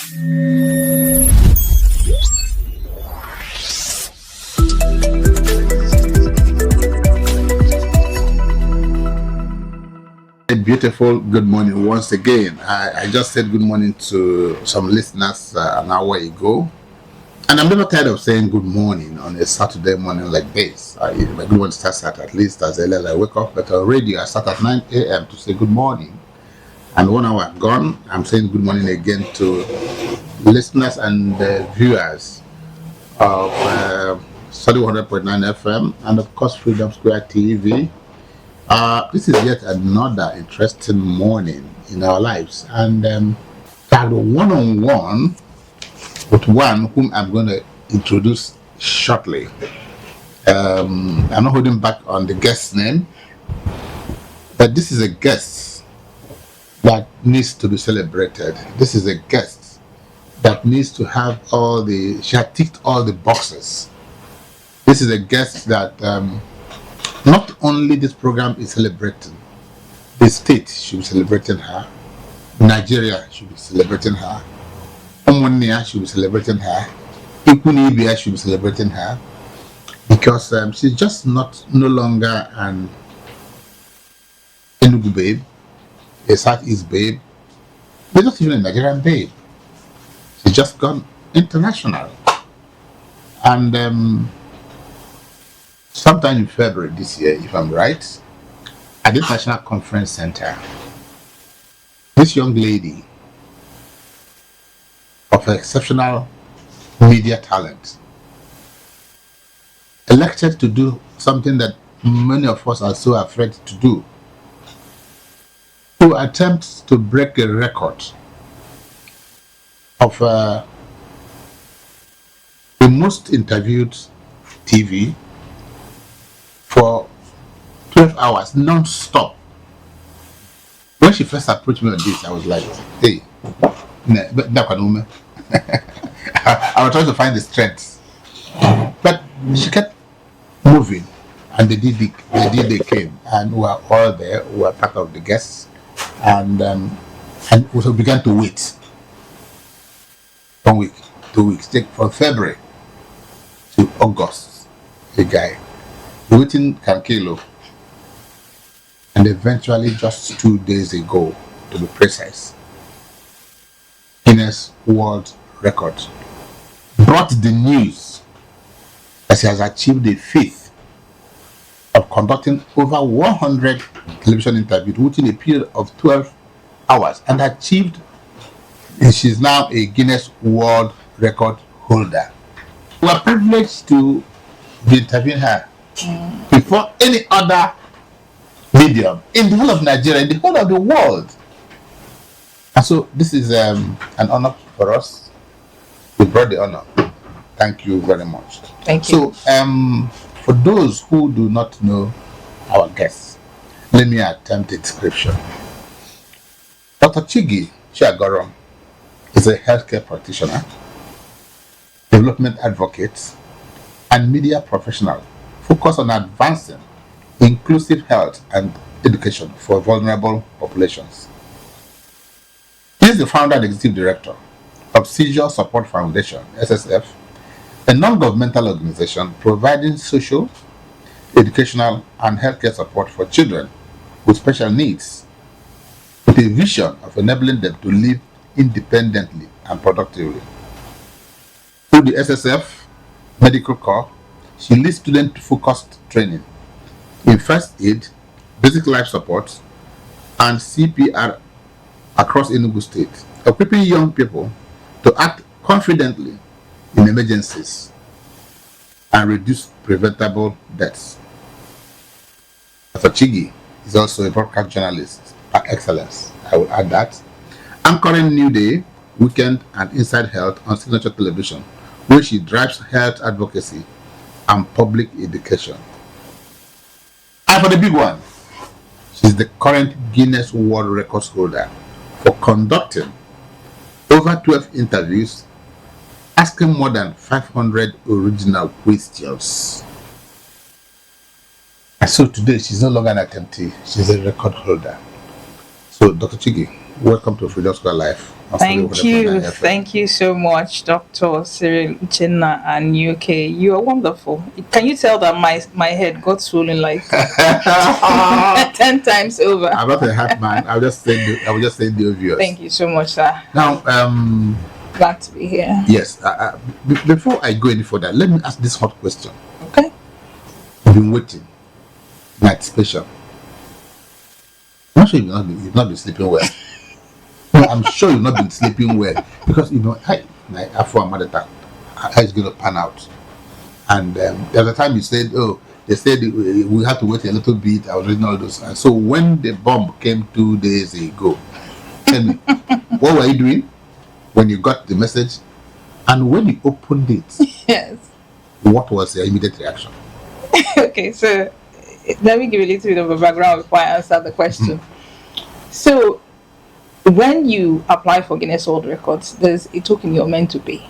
A beautiful good morning once again. I just said good morning to some listeners an hour ago, and I'm never tired of saying good morning on a Saturday morning like this. My good morning starts at least as early as I wake up, but already I start at 9 a.m. to say good morning. And 1 hour gone, I'm saying good morning again to listeners and viewers of Study 100.9 FM and of course Freedom Square TV. This is yet another interesting morning in our lives, and had a one-on-one with one whom I'm going to introduce shortly. I'm not holding back on the guest's name, but this is a guest that needs to be celebrated. This is a guest that needs to have she had ticked all the boxes. This is a guest that not only this program is celebrating, the state should be celebrating her, Nigeria should be celebrating her, Omonia should be celebrating her, Ikunibia should be celebrating her, because she's just no longer an Enugu babe, a Southeast babe, but not even a Nigerian babe. She's just gone international. And sometime in February this year, if I'm right, at the National Conference Center, this young lady of exceptional media talent elected to do something that many of us are so afraid to do, to attempt to break a record of the most interviewed TV for 12 hours non-stop. When she first approached me on this, I was like, hey, I was trying to find the strength. But she kept moving, and they came, and we were all there, we were part of the guests, and we began to wait. 1 week, 2 weeks, take from February to August, the guy. The waiting can kill. And eventually, just 2 days ago, to be precise, Guinness World Record brought the news that he has achieved the feat of conducting over 100 television interviews within a period of 12 hours and she's now a Guinness World Record holder. We are privileged to be interviewing her before any other medium in the whole of Nigeria, in the whole of the world. And so this is an honor for us. We brought the honor. Thank you very much. Thank you. So for those who do not know our guests, let me attempt a description. Dr. Chiggy Chiagorom is a healthcare practitioner, development advocate, and media professional focused on advancing inclusive health and education for vulnerable populations. He is the founder and executive director of Seizure Support Foundation, SSF, a non-governmental organization providing social, educational, and healthcare support for children with special needs, with a vision of enabling them to live independently and productively. Through the SSF Medical Corps, she leads student-focused training in first aid, basic life support, and CPR across Enugu State, equipping young people to act confidently in emergencies and reduce preventable deaths. Dr. Chiggy is also a broadcast journalist par excellence, I will add that, anchoring New Day, Weekend, and Inside Health on Signature Television, where she drives health advocacy and public education. And for the big one, she's the current Guinness World Records holder for conducting over 12 interviews, asking more than 500 original questions. And so today, she's no longer an attemptee, she's a record holder. So, Dr. Chiggy, Welcome to Freedom Square Life. Thank you so much, Dr. Cyril Uchenna and UK. You are wonderful. Can you tell that my head got swollen like 10 times over? I'm not a hype man. I will just say the obvious. Thank you so much, sir. Now, glad to be here. Yes. Before I go any further, let me ask this hot question. Okay. You've been waiting. Night special. I'm not sure you've not been sleeping well. No, I'm sure you've not been sleeping well because after a mother how it's going to pan out. And the other time you said, they said we had to wait a little bit. I was reading all those. And so when the bomb came 2 days ago, tell me, what were you doing when you got the message? And when you opened it, yes, what was your immediate reaction? Okay, so let me give you a little bit of a background before I answer the question. So when you apply for Guinness World Records, there's a token you're meant to pay.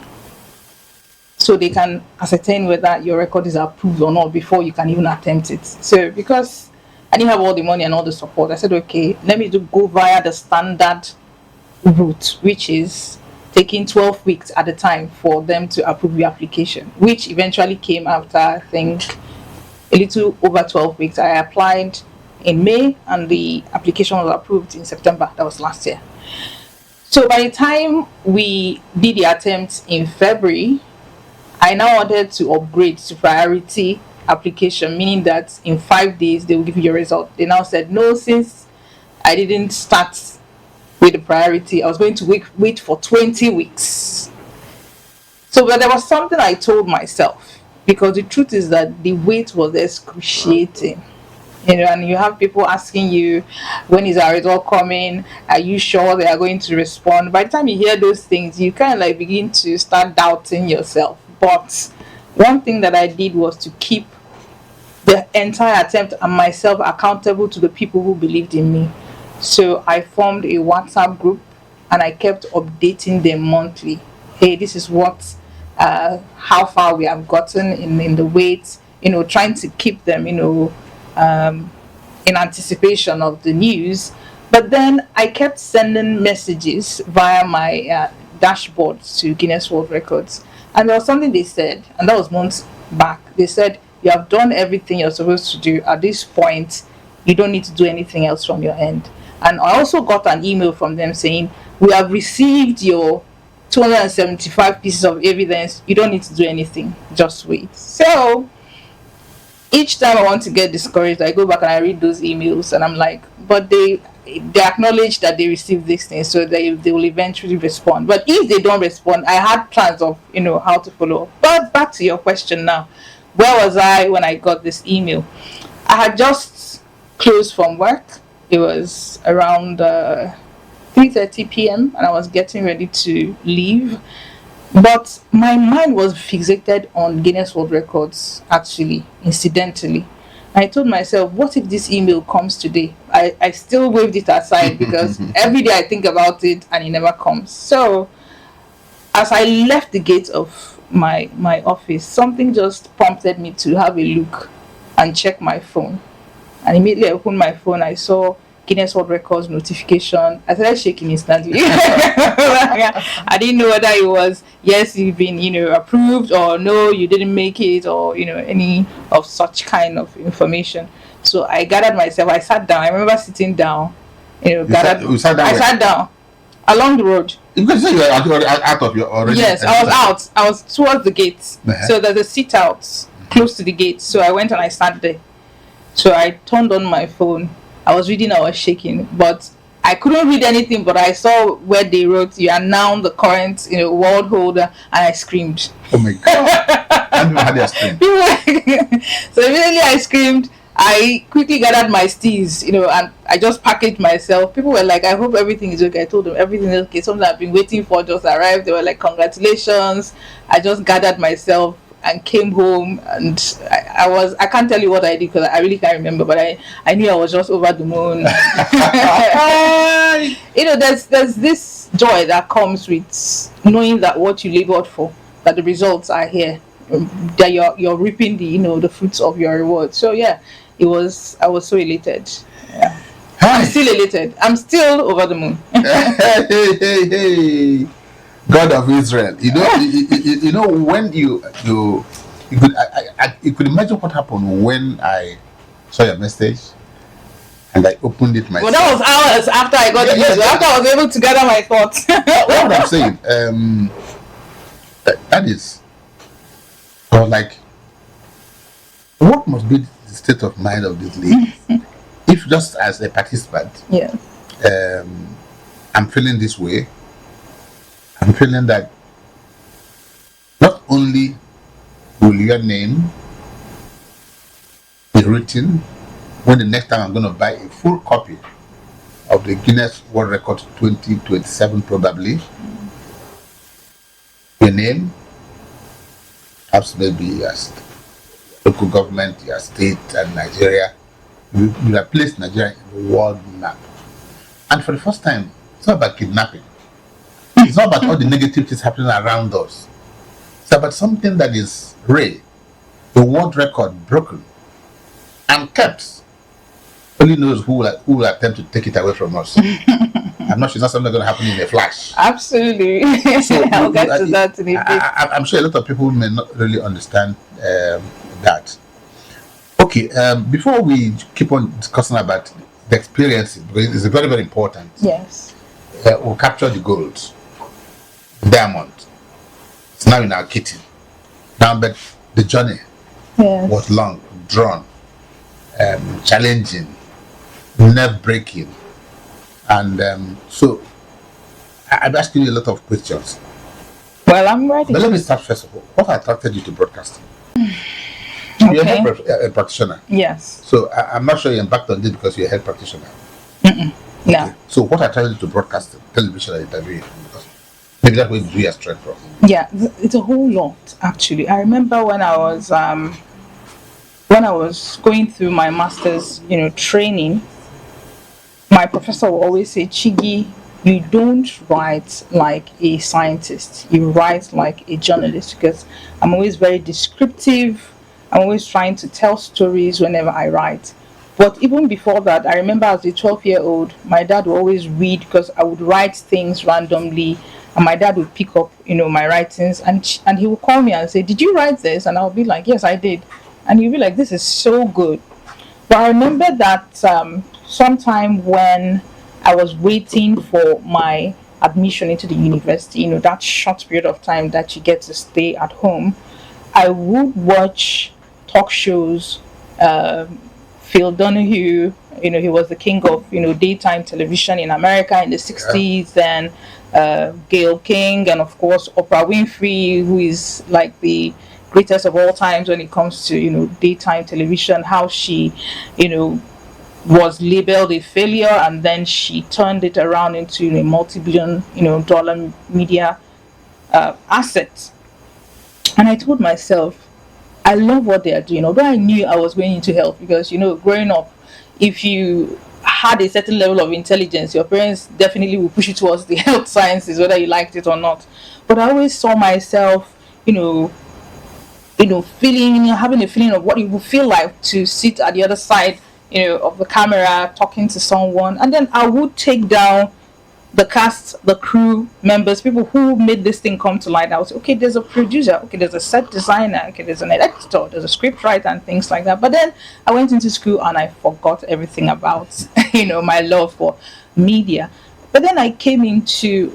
So they can ascertain whether your record is approved or not before you can even attempt it. So because I didn't have all the money and all the support, I said, okay, let me go via the standard route, which is taking 12 weeks at a time for them to approve the application, which eventually came after, I think, a little over 12 weeks. I applied in May and the application was approved in September. That was last year. So by the time we did the attempt in February, I now wanted to upgrade to priority application, meaning that in 5 days they will give you your result. They now said no, since I didn't start with the priority, I was going to wait for 20 weeks. So but there was something I told myself, because the truth is that the wait was excruciating. And you have people asking you, when is our result coming? Are you sure they are going to respond? By the time you hear those things, you kind of like begin to start doubting yourself. But one thing that I did was to keep the entire attempt and myself accountable to the people who believed in me. So I formed a WhatsApp group and I kept updating them monthly. Hey, this is what, how far we have gotten in the wait, trying to keep them, in anticipation of the news. But then I kept sending messages via my dashboard to Guinness World Records. And there was something they said, and that was months back. They said, you have done everything you're supposed to do. At this point, you don't need to do anything else from your end. And I also got an email from them saying, we have received your 275 pieces of evidence. You don't need to do anything. Just wait. So each time I want to get discouraged, I go back and I read those emails and I'm like, but they acknowledge that they received this thing, so they will eventually respond. But if they don't respond, I had plans of how to follow up. But back to your question now, where was I when I got this email? I had just closed from work. It was around 3:30 p.m. and I was getting ready to leave. But my mind was fixated on Guinness World Records, actually, incidentally. I told myself, what if this email comes today? I still waved it aside because every day I think about it and it never comes. So as I left the gate of my office, something just prompted me to have a look and check my phone. And immediately I opened my phone, I saw Guinness World Records notification. I started shaking instantly. I didn't know whether it was, yes, you've been, approved, or no, you didn't make it, or, any of such kind of information. So I gathered myself. I sat down. I remember sitting down, I sat down along the road. Because you were out of your already. Yes, I was out. I was towards the gate. So there's a seat out close to the gate. So I went and I sat there. So I turned on my phone. I was reading, I was shaking, but I couldn't read anything, but I saw where they wrote, you are now the current world holder, and I screamed. Oh my God. And how did I scream? So immediately I screamed. I quickly gathered my steeds, and I just packaged myself. People were like, I hope everything is okay. I told them everything is okay. Something I've been waiting for just arrived. They were like, congratulations. I just gathered myself and came home, and I can't tell you what I did because I really can't remember, but I knew I was just over the moon. There's this joy that comes with knowing that what you labored for, that the results are here, that you're reaping the the fruits of your reward. So yeah, I was so elated. Yeah. Hi. still elated. I'm still over the moon. Hey. God of Israel. You know when you could you could imagine what happened when I saw your message and I opened it myself. Well, that was hours after I got the news. After I was able to gather my thoughts. What I'm saying, that is, I was like, what must be the state of mind of this lady? If just as a participant, Yeah. I'm feeling this way. I'm feeling that not only will your name be written when the next time I'm going to buy a full copy of the Guinness World Record 2027, probably, your name, perhaps maybe your local government, your state, and Nigeria, you have placed Nigeria in the world map. And for the first time, it's not about kidnapping. It's not about all the negative things happening around us. It's about something that is rare, the world record broken and kept. Only knows who will attempt to take it away from us. I'm not sure it's not something going to happen in a flash. Absolutely. So I'll get to that in a bit. I'm sure a lot of people may not really understand that. Okay, before we keep on discussing about the experiences, because it's very, very important. Yes. We'll capture the gold, diamond. It's now in our kitchen. Now, but the journey was long, drawn, challenging, nerve-breaking, and so I'm asking you a lot of questions. Well, I'm ready. But let me start first of all. What attracted you to broadcasting? You're a health practitioner. Yes. So I'm not sure you embarked on this because you're a health practitioner. No. Okay. So what attracted you to broadcasting, television, and interviewing? Because maybe that's where you drew your strength from. Yeah, it's a whole lot actually. I remember when I was going through my master's, training, my professor would always say, Chiggy, you don't write like a scientist. You write like a journalist, because I'm always very descriptive. I'm always trying to tell stories whenever I write. But even before that, I remember as a 12-year-old, my dad would always read, because I would write things randomly, and my dad would pick up, my writings, and he would call me and say, did you write this? And I'll be like, yes, I did. And he'd be like, this is so good. But I remember that sometime when I was waiting for my admission into the university, that short period of time that you get to stay at home, I would watch talk shows. Phil Donahue, he was the king of, daytime television in America in the 60s, and Gayle King, and of course Oprah Winfrey, who is like the greatest of all times when it comes to, daytime television, how she, was labeled a failure, and then she turned it around into a multi-billion, dollar media asset. And I told myself, I love what they are doing, although I knew I was going into health, because growing up, if you had a certain level of intelligence, your parents definitely will push you towards the health sciences, whether you liked it or not. But I always saw myself, feeling, having a feeling of what it would feel like to sit at the other side, of the camera, talking to someone, and then I would take down the cast, the crew members, people who made this thing come to light. I was okay, there's a producer, okay, there's a set designer, okay, there's an editor, there's a script writer, and things like that. But then I went into school and I forgot everything about my love for media. But then I came into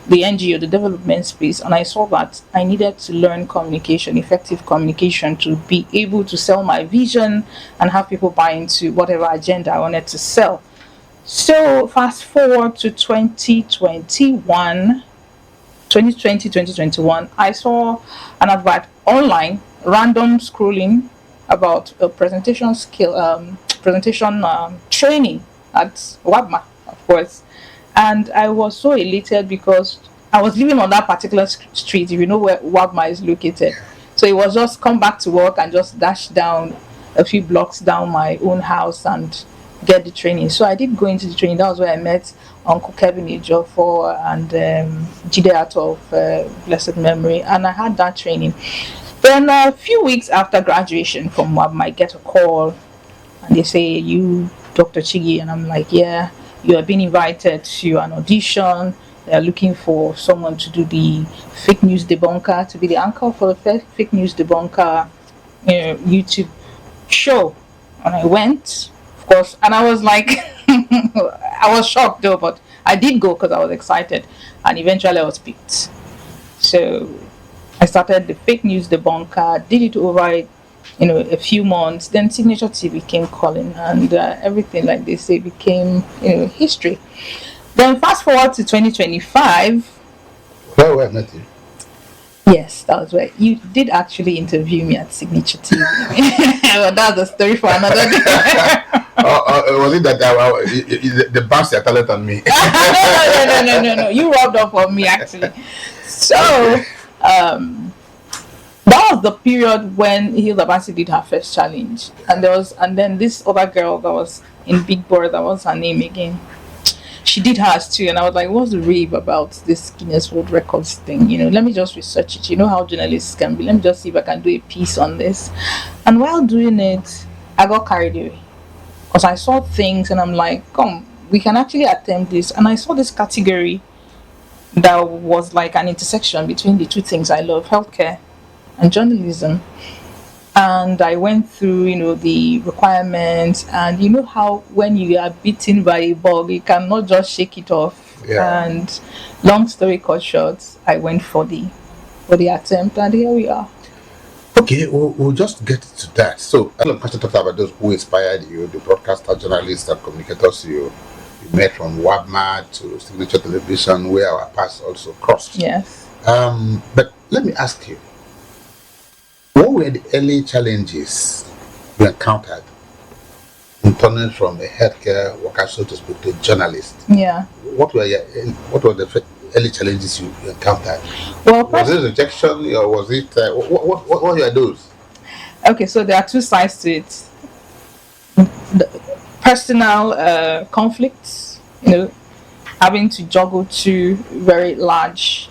the NGO, the development space, and I saw that I needed to learn communication, effective communication, to be able to sell my vision and have people buy into whatever agenda I wanted to sell. So fast forward to 2021, I saw an advert online, random scrolling, about a presentation training at WABMA, of course. And I was so elated because I was living on that particular street, if you know where WABMA is located. So it was just come back to work and just dash down a few blocks down my own house and get the training. So I did go into the training. That was where I met Uncle Kevin Ejiofor and Jide Ato of blessed memory, and I had that training. Then a few weeks after graduation from WABMA, I get a call and they say, you Dr. Chiggy, and I'm like, yeah, you are being invited to an audition. They're looking for someone to do the fake news debunker, to be the anchor for the fake news debunker, YouTube show. And I went, of course, and I was like, I was shocked though, but I did go because I was excited, and eventually I was picked. So I started the fake news debunker, did it over, a few months. Then Signature TV came calling, and everything, like they say, became, history. Then fast forward to 2025. Where I met you? Yes, that was right. You did actually interview me at Signature TV. Well, that's a story for another day. Was it that the bounce your talent on me? No. You rubbed off on me, actually. So, that was the period when Hilda Bansi did her first challenge, and then this other girl that was in Big Brother, what's her name again? She did hers too, and I was like, what's the rave about this Guinness World Records thing? Let me just research it. You know how journalists can be. Let me just see if I can do a piece on this. And while doing it, I got carried away because I saw things, and I'm like, come, we can actually attempt this. And I saw this category that was like an intersection between the two things I love, healthcare and journalism. And I went through, the requirements, and you know how when you are bitten by a bug, you cannot just shake it off. Yeah. And long story cut short, I went for the attempt, and here we are. Okay, we'll just get to that. So, I want to talk about those who inspired you, the broadcaster, journalists, and communicators you met from WABMA to Signature Television, where our paths also crossed. Yes. But let me ask you, what were the early challenges you encountered in turning from a healthcare worker, so to speak, to a journalist? Yeah. What were the early challenges you encountered? Well, was it rejection, or was it what were those? Okay, so there are two sides to it. The personal conflicts, having to juggle two very large,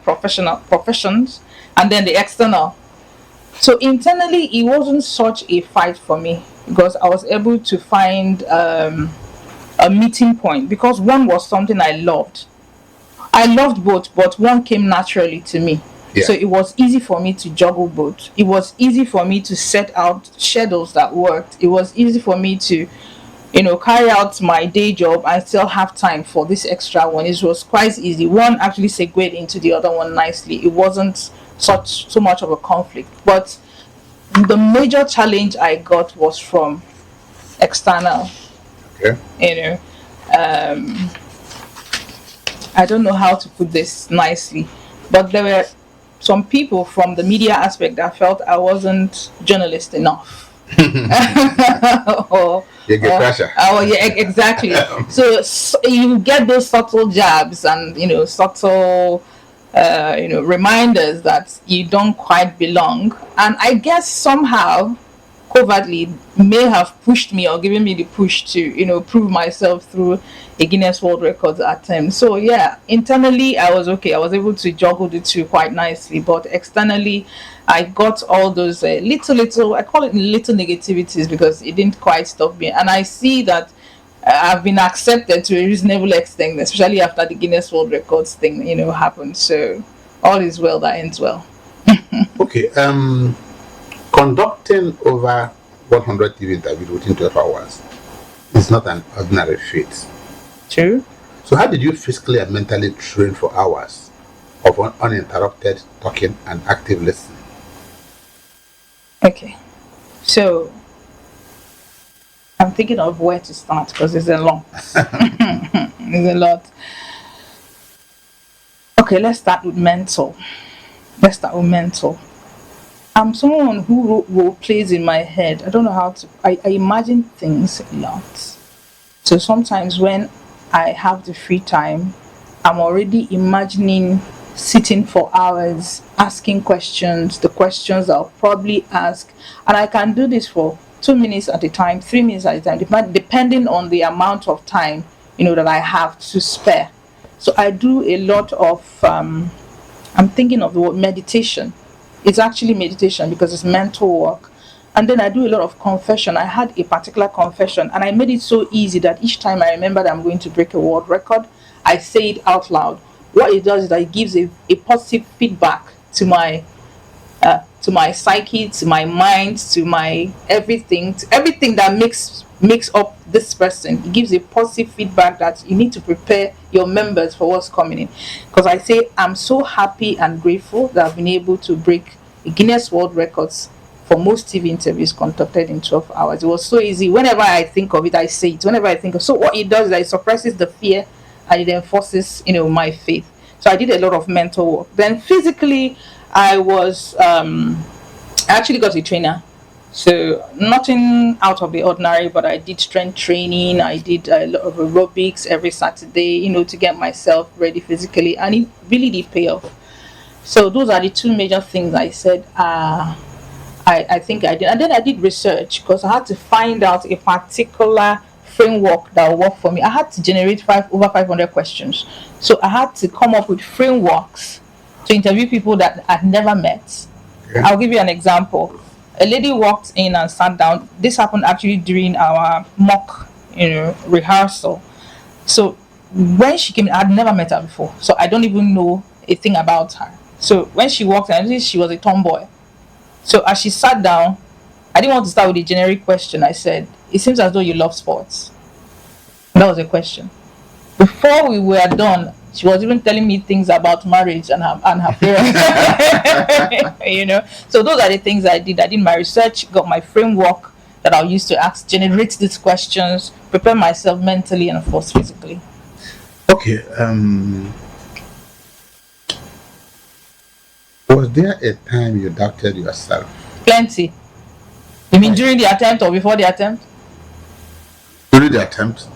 professions, and then the external. So internally, it wasn't such a fight for me because I was able to find a meeting point, because one was something I loved. I loved both, but one came naturally to me. Yeah. So it was easy for me to juggle both. It was easy for me to set out schedules that worked. It was easy for me to, carry out my day job and still have time for this extra one. It was quite easy. One actually segued into the other one nicely. It wasn't so much of a conflict. But the major challenge I got was from external. Okay. I don't know how to put this nicely, but there were some people from the media aspect that felt I wasn't journalist enough. You get pressure. Oh yeah, exactly. So you get those subtle jabs and subtle reminders that you don't quite belong. And I guess somehow covertly may have pushed me or given me the push to prove myself through a Guinness World Record attempt. So yeah, internally I was okay. I was able to juggle the two quite nicely, but externally I got all those little, I call it little negativities, because it didn't quite stop me. And I see that I've been accepted to a reasonable extent, especially after the Guinness World Records thing happened. So all is well that ends well. Okay. Conducting over 100 TV interviews within 12 hours is not an ordinary feat. True. So how did you physically and mentally train for hours of uninterrupted talking and active listening? Okay. So I'm thinking of where to start because it's a lot. It's a lot. Okay, let's start with mental. I'm someone who role plays in my head. I don't know how to. I imagine things a lot. So sometimes when I have the free time, I'm already imagining sitting for hours, asking questions, the questions I'll probably ask. And I can do this for 2 minutes at a time, 3 minutes at a time, depending on the amount of time, that I have to spare. So I do a lot of, I'm thinking of the word meditation. It's actually meditation because it's mental work. And then I do a lot of confession. I had a particular confession, and I made it so easy that each time I remember that I'm going to break a world record, I say it out loud. What it does is that it gives a positive feedback to my psyche, to my mind, to my everything, to everything that makes up this person. It gives a positive feedback that you need to prepare your members for what's coming in. Because I say I'm so happy and grateful that I've been able to break a Guinness World Records for most TV interviews conducted in 12 hours. It was so easy. Whenever I think of it, I say it. Whenever I think of, so what it does is that it suppresses the fear and it enforces, my faith. So I did a lot of mental work. Then physically, I actually got a trainer. So nothing out of the ordinary, but I did strength training. I did a lot of aerobics every Saturday, to get myself ready physically, and it really did pay off. So those are the two major things I said. I think I did, and then I did research because I had to find out a particular framework that will work for me. I had to generate over 500 questions, so I had to come up with frameworks to interview people that I'd never met. Yeah. I'll give you an example. A lady walked in and sat down. This happened actually during our mock, rehearsal. So when she came in, I'd never met her before, so I don't even know a thing about her. So when she walked in, I knew she was a tomboy. So as she sat down, I didn't want to start with a generic question. I said, "It seems as though you love sports." That was a question. Before we were done, she was even telling me things about marriage and her parents. So those are the things I did. I did my research, got my framework that I'll use to generate these questions, prepare myself mentally and of course physically. Okay. Was there a time you doubted yourself? Plenty. You mean during the attempt or before the attempt? During the attempt,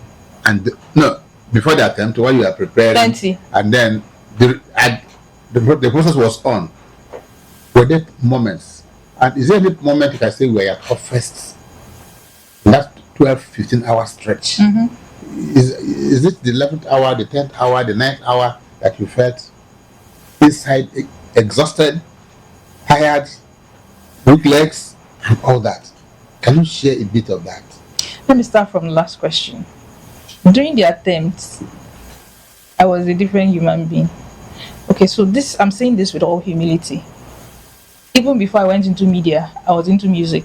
no, before the attempt, while you are preparing, Plenty. and then the process was on. Were there moments? And is there any moment you can say where your toughest in that 12-15 hour stretch? Mm-hmm. Is it the 11th hour, the 10th hour, the 9th hour that you felt inside exhausted, tired, weak legs, and all that? Can you share a bit of that? Let me start from the last question. During the attempt, I was a different human being. Okay, so I'm saying this with all humility. Even before I went into media, I was into music.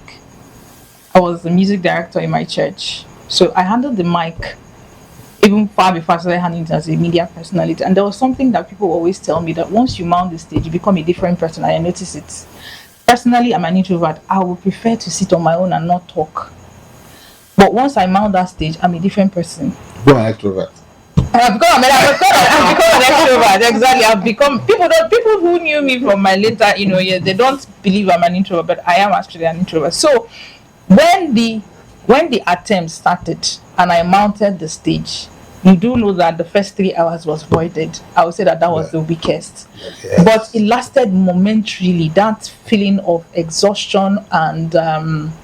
I was the music director in my church. So I handled the mic even far before I started handling it as a media personality. And there was something that people always tell me, that once you mount the stage, you become a different person. I notice it. Personally, I'm an introvert. I would prefer to sit on my own and not talk. But once I mount that stage, I'm a different person. You're an extrovert. I've become an extrovert. Exactly. I've become people who knew me from my later, they don't believe I'm an introvert, but I am actually an introvert. So when the attempt started and I mounted the stage, you do know that the first 3 hours was voided. I would say that was the weakest. Yes. But it lasted momentarily, that feeling of exhaustion and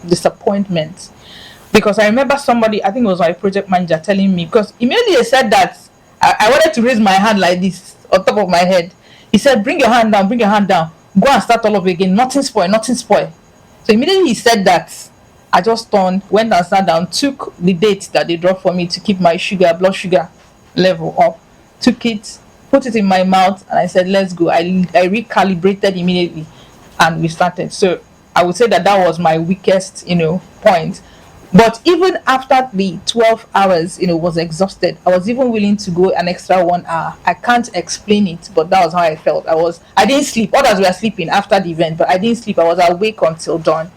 disappointment. Because I remember somebody, I think it was my project manager, telling me, because immediately they said that I wanted to raise my hand like this on top of my head. He said, bring your hand down, go and start all over again, nothing spoil. So immediately he said that, I just turned, went and sat down, took the date that they dropped for me to keep my blood sugar level up, took it, put it in my mouth, and I said, let's go. I recalibrated immediately, and we started. So I would say that was my weakest, point. But even after the 12 hours, was exhausted, I was even willing to go an extra 1 hour. I can't explain it, but that was how I felt. I didn't sleep. Others were sleeping after the event, but I didn't sleep. I was awake until dawn.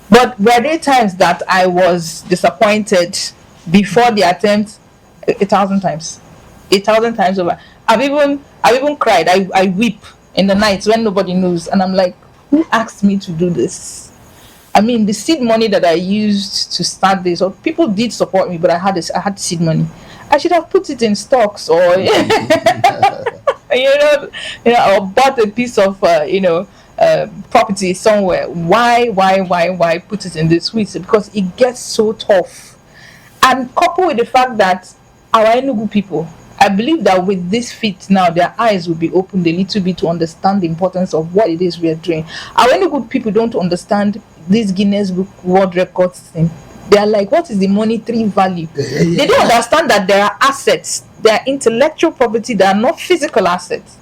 But were there times that I was disappointed before the attempt? 1,000 times. 1,000 times over. I've even cried. I weep in the nights when nobody knows, and I'm like, who asked me to do this? I mean, the seed money that I used to start this, or people did support me, but I had seed money. I should have put it in stocks, or or bought a piece of property somewhere. Why put it in this way? Because it gets so tough, and coupled with the fact that our Enugu people, I believe that with this feat now, their eyes will be opened a little bit to understand the importance of what it is we are doing. Our Enugu people don't understand this Guinness Book World Record thing, they are like, what is the monetary value? They don't understand that there are assets, there are intellectual property that are not physical assets.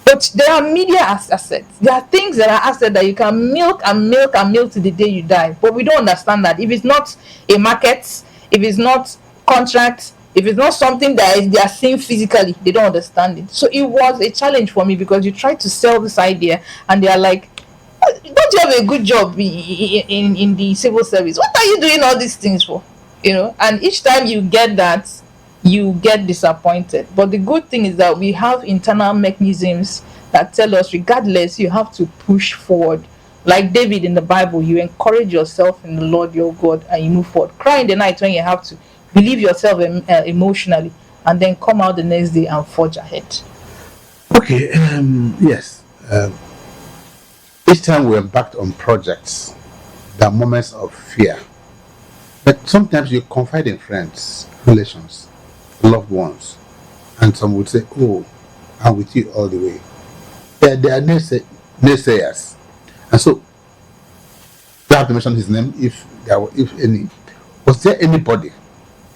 But there are media assets. There are things that are assets that you can milk and milk and milk to the day you die. But we don't understand that. If it's not a market, if it's not contract, if it's not something that they are seeing physically, they don't understand it. So it was a challenge for me, because you try to sell this idea and they are like, don't you have a good job in the civil service? What are you doing all these things for? And each time you get that, you get disappointed. But the good thing is that we have internal mechanisms that tell us, regardless, you have to push forward. Like David in the Bible, you encourage yourself in the Lord your God and you move forward. Cry in the night when you have to. Believe yourself emotionally, and then come out the next day and forge ahead. Okay, yes. Each time we embarked on projects, there are moments of fear. But sometimes you confide in friends, relations, loved ones, and some would say, oh, I'm with you all the way. There are naysayers. And so, you have to mention his name if any. Was there anybody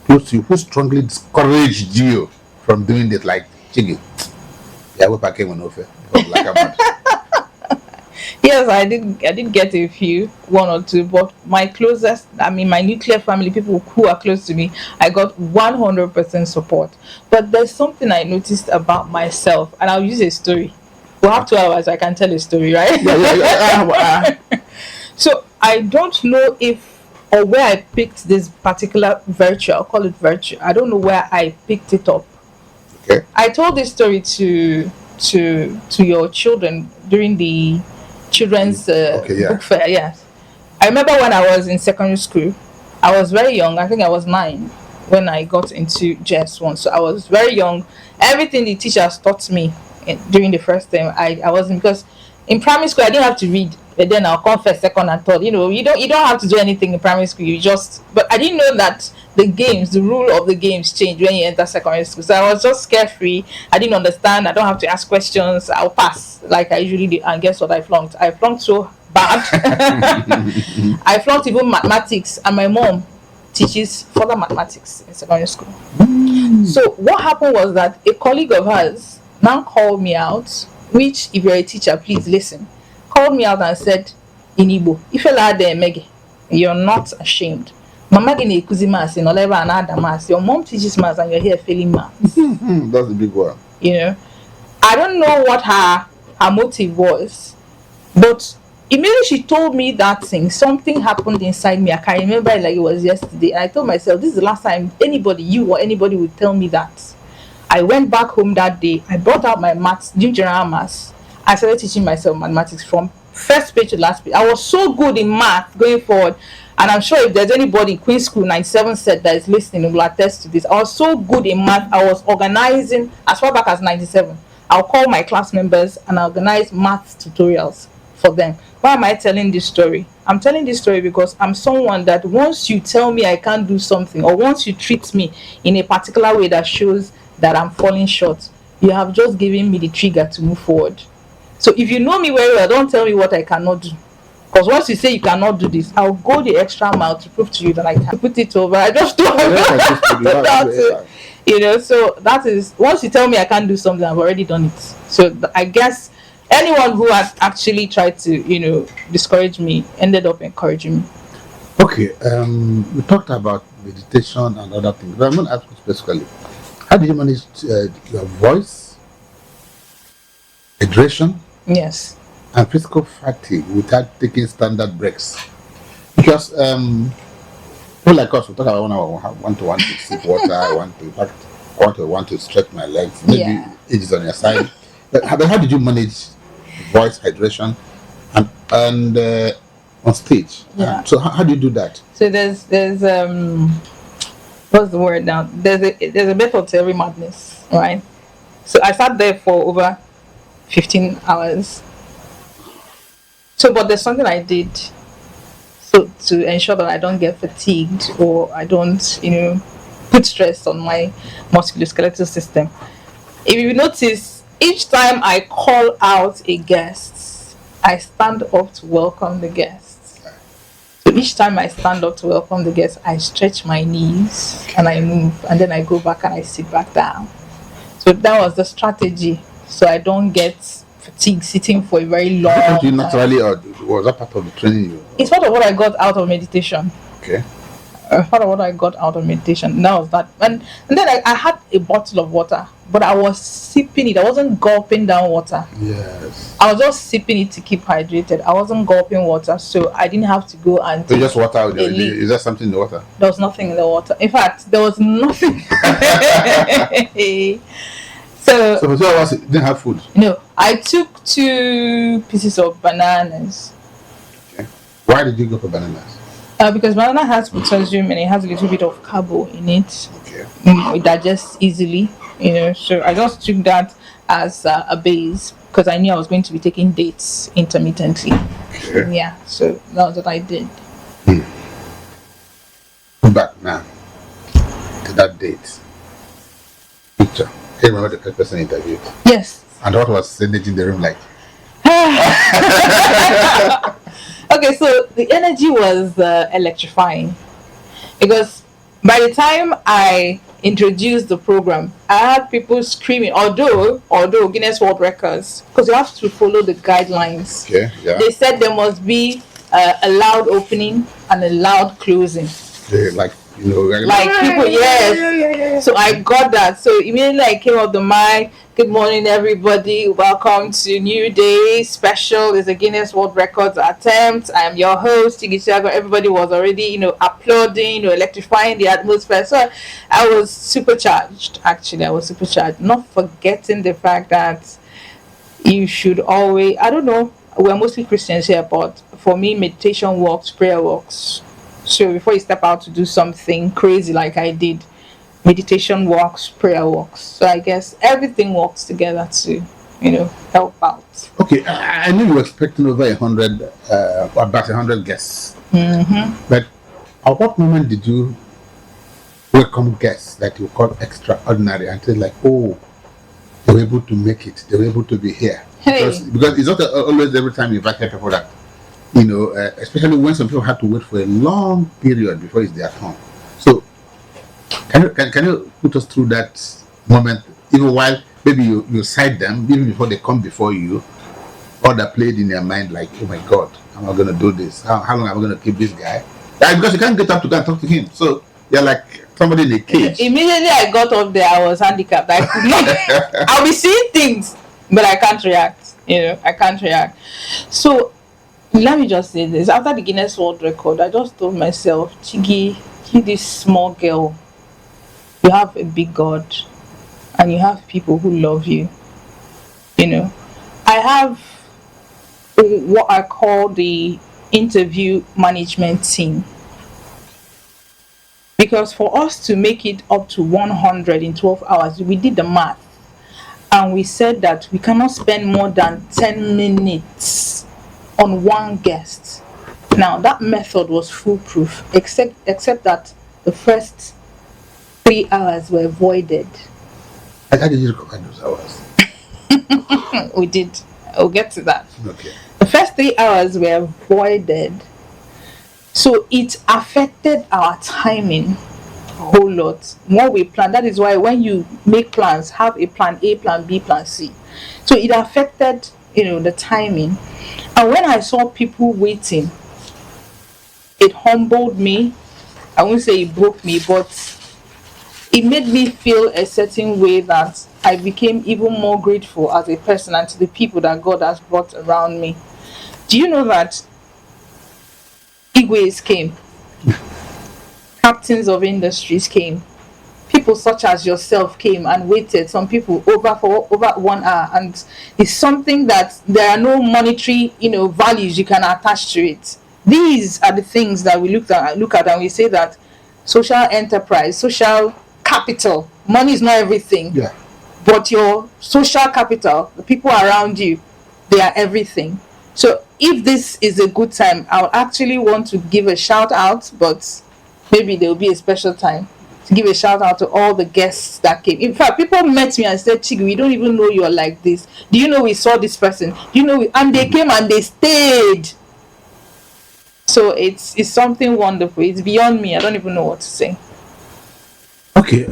close to you who strongly discouraged you from doing this, like Chiggy? Yeah, we came on offer. Yes, I did get a few, one or two, but my closest, my nuclear family, people who are close to me, I got 100% support. But there's something I noticed about myself, and I'll use a story. We'll have 2 hours, I can tell a story, right? Yeah. So I don't know if or where I picked this particular virtue. I'll call it virtue. I don't know where I picked it up. Okay. I told this story to your children during the children's book fair. Yes, I remember when I was in secondary school. I was very young. I think I was 9 when I got into JS1. So I was very young. Everything the teachers taught me during the first term, I wasn't, because in primary school I didn't have to read. But then I'll come first, second, and third. You don't have to do anything in primary school. But I didn't know that the rule of the games change when you enter secondary school. So I was just carefree. I didn't understand. I don't have to ask questions. I'll pass like I usually do. And guess what? I flunked. I flunked so bad. I flunked even mathematics. And my mom teaches further mathematics in secondary school. So what happened was that a colleague of hers now called me out. Which, if you're a teacher, please listen. Called me out and said in Igbo, if you're out there, Meggy, you're not ashamed. Mama gini ekuzi maths in Oleva and other maths. Your mom teaches maths and you're here failing maths. That's the big one. I don't know what her motive was, but immediately she told me that thing, something happened inside me. I can remember it like it was yesterday. And I told myself, this is the last time you or anybody would tell me that. I went back home that day. I brought out my maths, general maths. I started teaching myself mathematics from first page to last page. I was so good in math going forward. And I'm sure if there's anybody in Queen's School 97 set that is listening will attest to this. I was so good in math. I was organizing as far back as 97. I'll call my class members and organize math tutorials for them. Why am I telling this story? I'm telling this story because I'm someone that once you tell me I can't do something, or once you treat me in a particular way that shows that I'm falling short, you have just given me the trigger to move forward. So if you know me very well, don't tell me what I cannot do. Because once you say you cannot do this, I'll go the extra mile to prove to you that I can put it over. I just don't so that is, once you tell me I can't do something, I've already done it. So I guess anyone who has actually tried to, discourage me ended up encouraging me. Okay, we talked about meditation and other things, but I'm going to ask you specifically, how did you manage your voice, hydration, yes, and physical fatigue without taking standard breaks? Because people like us, we talk about when I want to sip water, I want to stretch my legs, maybe it is on your side. But how did you manage voice, hydration, and on stage? So how do you do that? So there's what's the word now? There's a method to every madness, right? So I sat there for over 15 hours. So, but there's something I did so to ensure that I don't get fatigued or I don't, put stress on my musculoskeletal system. If you notice, each time I call out a guest, I stand up to welcome the guest. each time I stand up to welcome the guests, I stretch my knees and I move, and then I go back and I sit back down. So that was the strategy. So I don't get fatigue sitting for a very long What do you time. naturally, or was that part of the training you? It's part of what I got out of meditation. Okay. Part of what I got out of meditation. That was that. And then I had a bottle of water, but I was sipping it. I wasn't gulping down water. Yes. I was just sipping it to keep hydrated. I wasn't gulping water, so I didn't have to go and So just water out there. a leaf. Is there something in the water? There was nothing in the water. In fact, there was nothing. So So for 2 hours, you didn't have food. no, I took 2 pieces of bananas. Okay. Why did you go for bananas? Because banana has potassium and it has a little bit of carbo in it. Okay. It digests easily, So I just took that as a base because I knew I was going to be taking dates intermittently. Okay. Yeah, so that was what I did. Go back now to that date. Picture. Can you remember the first person interviewed? Yes. And what was the energy in the room like? Okay, so the energy was electrifying because by the time I introduced the program, I had people screaming, although Guinness World Records, because you have to follow the guidelines. Okay, yeah. They said there must be a loud opening and a loud closing. Like People, yes. So I got that. So immediately I came off the mic. Good morning, everybody. Welcome to New Day Special. It's a Guinness World Records attempt. I am your host, Chiggy Chiagorom. Everybody was already, applauding, electrifying the atmosphere. So I was supercharged. Actually, I was supercharged. Not forgetting the fact that you should always, I don't know, we're mostly Christians here, but for me, meditation works, prayer works. So before you step out to do something crazy like I did, meditation works, prayer works. So I guess everything works together to, help out. Okay, I knew you were expecting over 100, about 100 guests. Mm-hmm. But at what moment did you welcome guests that you call extraordinary until like, oh, they were able to make it, they were able to be here? Hey. Because it's not always every time you invite people that, especially when some people have to wait for a long period before it's their turn. So, can you put us through that moment, even while maybe you cite them, even before they come before you, or that played in their mind like, oh my God, how am I going to do this? How long am I going to keep this guy? Because you can't get up to go and talk to him. So, you're like somebody in a cage. Immediately I got up there, I was handicapped. I could not. I'll be seeing things, but I can't react. I can't react. So, let me just say this. After the Guinness World Record, I just told myself, Chiggy, you this small girl, you have a big God and you have people who love you. I have what I call the interview management team. Because for us to make it up to 100 in 12 hours, we did the math. And we said that we cannot spend more than 10 minutes on one guest. Now that method was foolproof, except that the first 3 hours were voided. How did you recover those hours? We did. I'll get to that. Okay. The first 3 hours were voided, so it affected our timing a whole lot. What we plan, that is why when you make plans, have a plan A, plan B, plan C. So it affected the timing. And when I saw people waiting, it humbled me. I won't say it broke me, but it made me feel a certain way that I became even more grateful as a person and to the people that God has brought around me. Do you know that Igwes came? Captains of industries came. People such as yourself came and waited. Some people for over 1 hour, and it's something that there are no monetary, values you can attach to it. These are the things that we look at and we say that social enterprise, social capital, money is not everything. Yeah. But your social capital, the people around you, they are everything. So if this is a good time, I'll actually want to give a shout out, but maybe there will be a special time to give a shout out to all the guests that came. In fact, people met me and said, Chiggy, we don't even know you're like this. Do you know we saw this person? Do you know? And they came and they stayed. So it's something wonderful. It's beyond me. I don't even know what to say. Okay,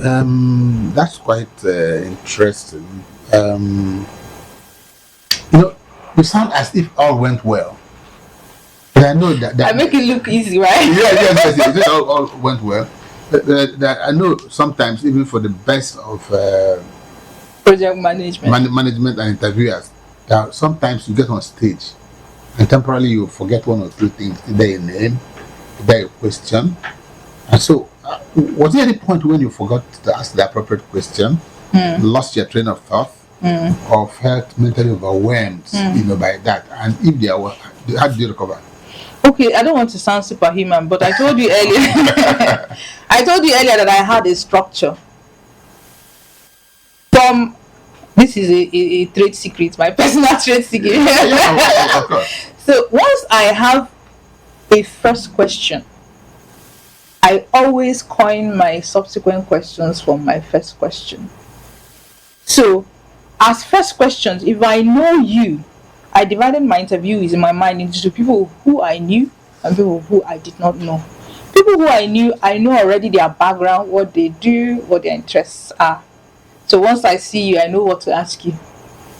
that's quite interesting. You know, you sound as if all went well. But I know that, I make it look easy, right? yes. It all went well. That I know sometimes even for the best of Project management. management and interviewers, that sometimes you get on stage and temporarily you forget one or two things, either a name, either a question. And so, was there any point when you forgot to ask the appropriate question, lost your train of thought, or felt mentally overwhelmed, by that? And if there were, how did you recover? Okay, I don't want to sound superhuman, but I told you earlier. I told you earlier that I had a structure. From this is a trade secret, my personal trade secret. Of course. So once I have a first question, I always coin my subsequent questions from my first question. So, as first questions, if I know you, I divided my interviewees in my mind into people who I knew and people who I did not know. People who I knew, I know already their background, what they do, what their interests are. So once I see you, I know what to ask you.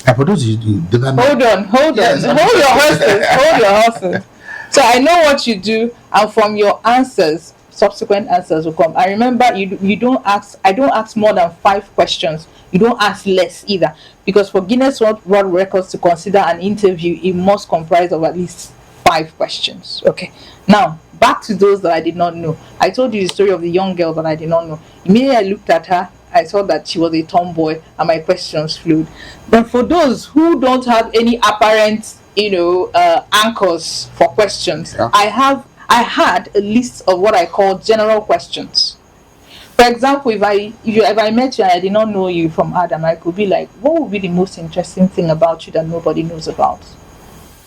And for those you do, hold on. Yes, Hold your horses. So I know what you do, and from your answers, subsequent answers will come. I remember you don't ask. I don't ask more than 5 questions. You don't ask less either, because for Guinness World Records to consider an interview, it must comprise of at least 5 questions. Okay. Now back to those that I did not know. I told you the story of the young girl that I did not know. Immediately I looked at her, I saw that she was a tomboy, and my questions flew. But for those who don't have any apparent, anchors for questions, Yeah. I had a list of what I call general questions. For example, if I met you and I did not know you from Adam, I could be like, what would be the most interesting thing about you that nobody knows about?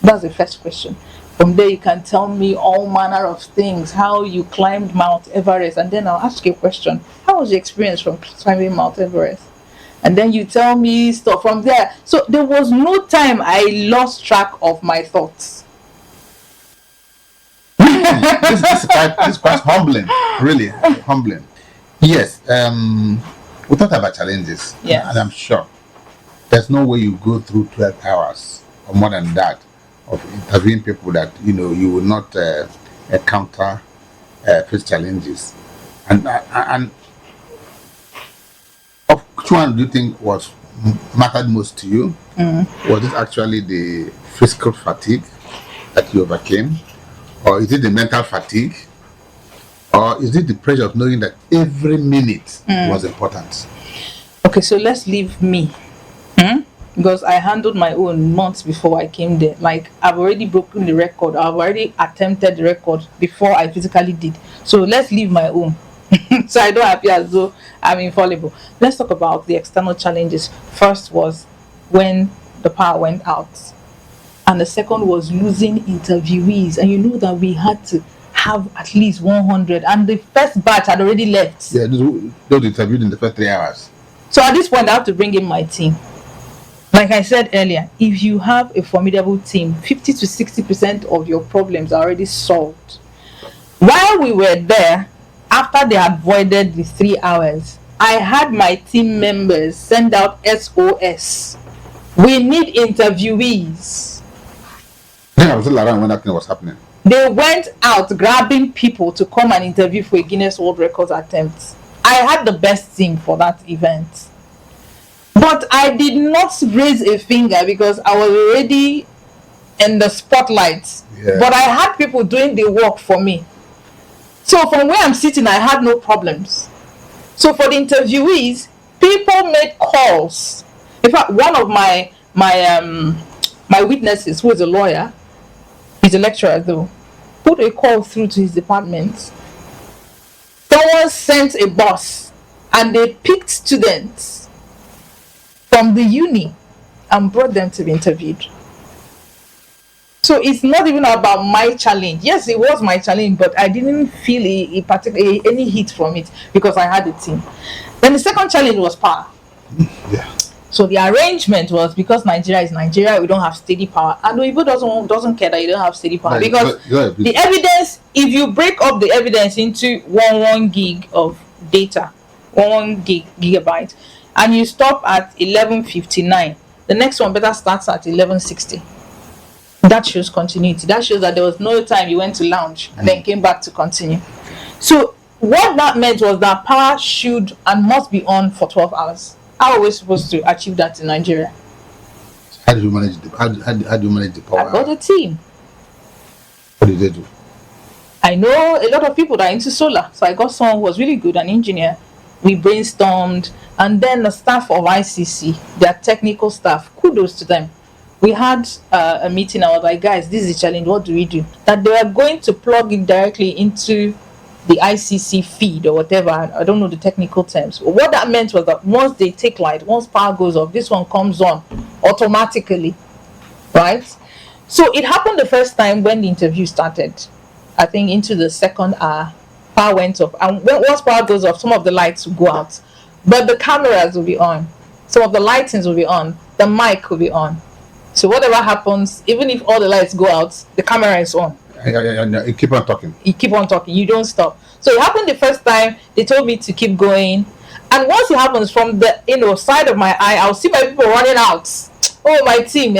That's the first question. From there, you can tell me all manner of things, how you climbed Mount Everest, and then I'll ask you a question. How was your experience from climbing Mount Everest? And then you tell me stuff from there. So there was no time I lost track of my thoughts. This is quite humbling, really humbling. Yes, we talked about challenges, Yes. and I'm sure there's no way you go through 12 hours or more than that of interviewing people that you will not encounter face challenges. And of which one do you think mattered most to you? Was it actually the physical fatigue that you overcame, or is it the mental fatigue, or is it the pressure of knowing that every minute was important? Okay, so let's leave me. Because I handled my own months before I came there. Like, I've already broken the record. I've already attempted the record before I physically did. So let's leave my own. So I don't appear as though I'm infallible. Let's talk about the external challenges. First was when the power went out. And the second was losing interviewees. And you know that we had to have at least 100. And the first batch had already left. Yeah, those interviewed in the first 3 hours. So at this point, I have to bring in my team. Like I said earlier, if you have a formidable team, 50 to 60% of your problems are already solved. While we were there, after they had voided the 3 hours, I had my team members send out SOS. We need interviewees. Then I was still around when that thing was happening. They went out grabbing people to come and interview for a Guinness World Records attempt. I had the best team for that event. But I did not raise a finger because I was already in the spotlight. Yeah. But I had people doing the work for me. So from where I'm sitting, I had no problems. So for the interviewees, people made calls. In fact, one of my witnesses, who is a lawyer, he's a lecturer though, put a call through to his department. Someone sent a bus and they picked students from the uni and brought them to be interviewed. So it's not even about my challenge. Yes, it was my challenge, but I didn't feel any heat from it because I had a team. Then the second challenge was power. Yeah. So the arrangement was, because Nigeria is Nigeria, we don't have steady power, and Oyibo doesn't care that you don't have steady power, because the evidence, if you break up the evidence into one gig of data, one gigabyte, and you stop at 11:59, the next one better starts at 11:60. That shows continuity. That shows that there was no time you went to lounge and then came back to continue. So what that meant was that power should and must be on for 12 hours. How are we supposed to achieve that in Nigeria? How do you manage the power? I got a team. What did they do? I know a lot of people that are into solar. So I got someone who was really good, an engineer. We brainstormed, and then the staff of ICC, their technical staff, kudos to them. We had a meeting. I was like, guys, this is a challenge. What do we do? That they were going to plug it directly into the ICC feed or whatever. I don't know the technical terms. But what that meant was that once they take light, once power goes off, this one comes on automatically, right? So it happened the first time when the interview started. I think into the second hour, power went off. And once power goes off, some of the lights will go out. But the cameras will be on. Some of the lightings will be on. The mic will be on. So whatever happens, even if all the lights go out, the camera is on. You keep on talking. You keep on talking. You don't stop. So it happened the first time. They told me to keep going. And once it happens, from the side of my eye, I'll see my people running out. Oh, my team,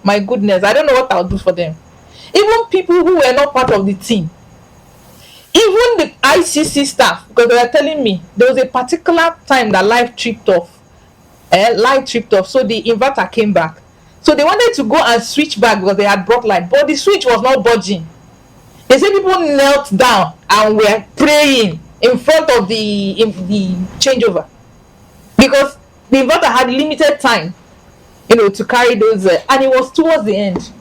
my goodness. I don't know what I'll do for them. Even people who were not part of the team. Even the ICC staff, because they were telling me there was a particular time that light tripped off. So the inverter came back. So they wanted to go and switch back because they had brought light, but the switch was not budging. They said people knelt down and were praying in front of the changeover, because the inverter had limited time, to carry those, and it was towards the end.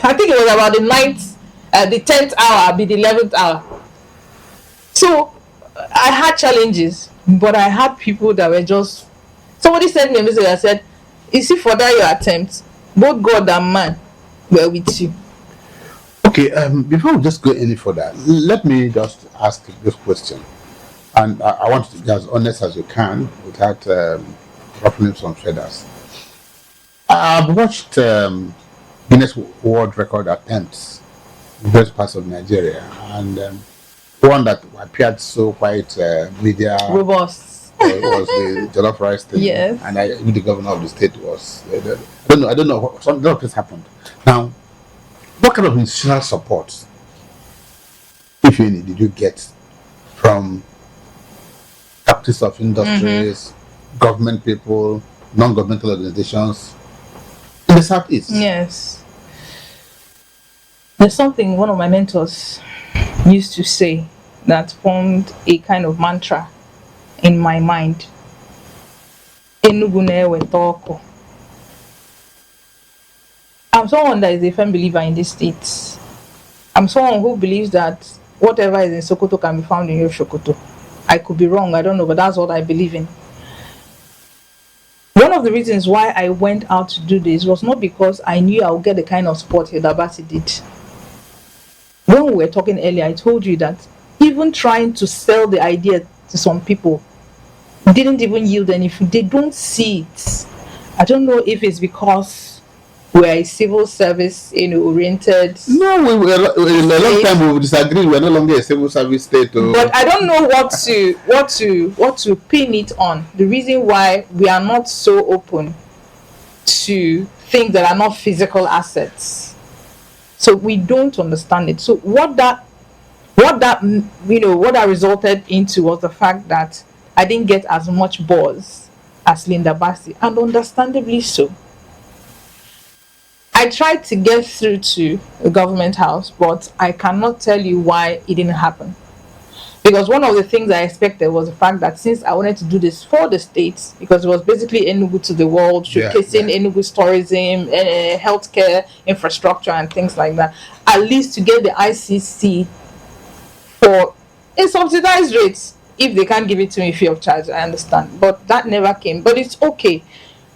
I think it was about the 10th hour, the 11th hour. So I had challenges, but I had people that were just. Somebody sent me a message and said, "You see, for that your attempt, both God and man were with you." Okay, before we just go any further, let me just ask this question, and I want to be as honest as you can without ruffling some feathers. I've watched Guinness World Record attempts in various parts of Nigeria, and one that appeared so quite media robust. Was the jollof rice thing. Yes. And the governor of the state was. I don't know. Some lot of things happened. Now, what kind of institutional support, if any, did you get from captains of industries, government people, non-governmental organizations in the Southeast? Yes. There's something one of my mentors used to say that formed a kind of mantra in my mind. Enugu newe toko. I'm someone that is a firm believer in this state. I'm someone who believes that whatever is in Sokoto can be found in your Sokoto. I could be wrong, I don't know, but that's what I believe in. One of the reasons why I went out to do this was not because I knew I would get the kind of support Hidabasi did. When we were talking earlier, I told you that even trying to sell the idea to some people didn't even yield anything. They don't see it. I don't know if it's because we're a civil service, oriented. No, in a long time we disagree. We're no longer a civil service state. But I don't know what to pin it on. The reason why we are not so open to things that are not physical assets. So we don't understand it. So what that resulted into was the fact that I didn't get as much buzz as Linda Bassi, and understandably so. I tried to get through to the government house, but I cannot tell you why it didn't happen. Because one of the things I expected was the fact that since I wanted to do this for the states, because it was basically Enugu to the world, showcasing Enugu's tourism, healthcare, infrastructure, and things like that, at least to get the ICC for a subsidized rate. If they can't give it to me free of charge, I understand. But that never came. But it's okay.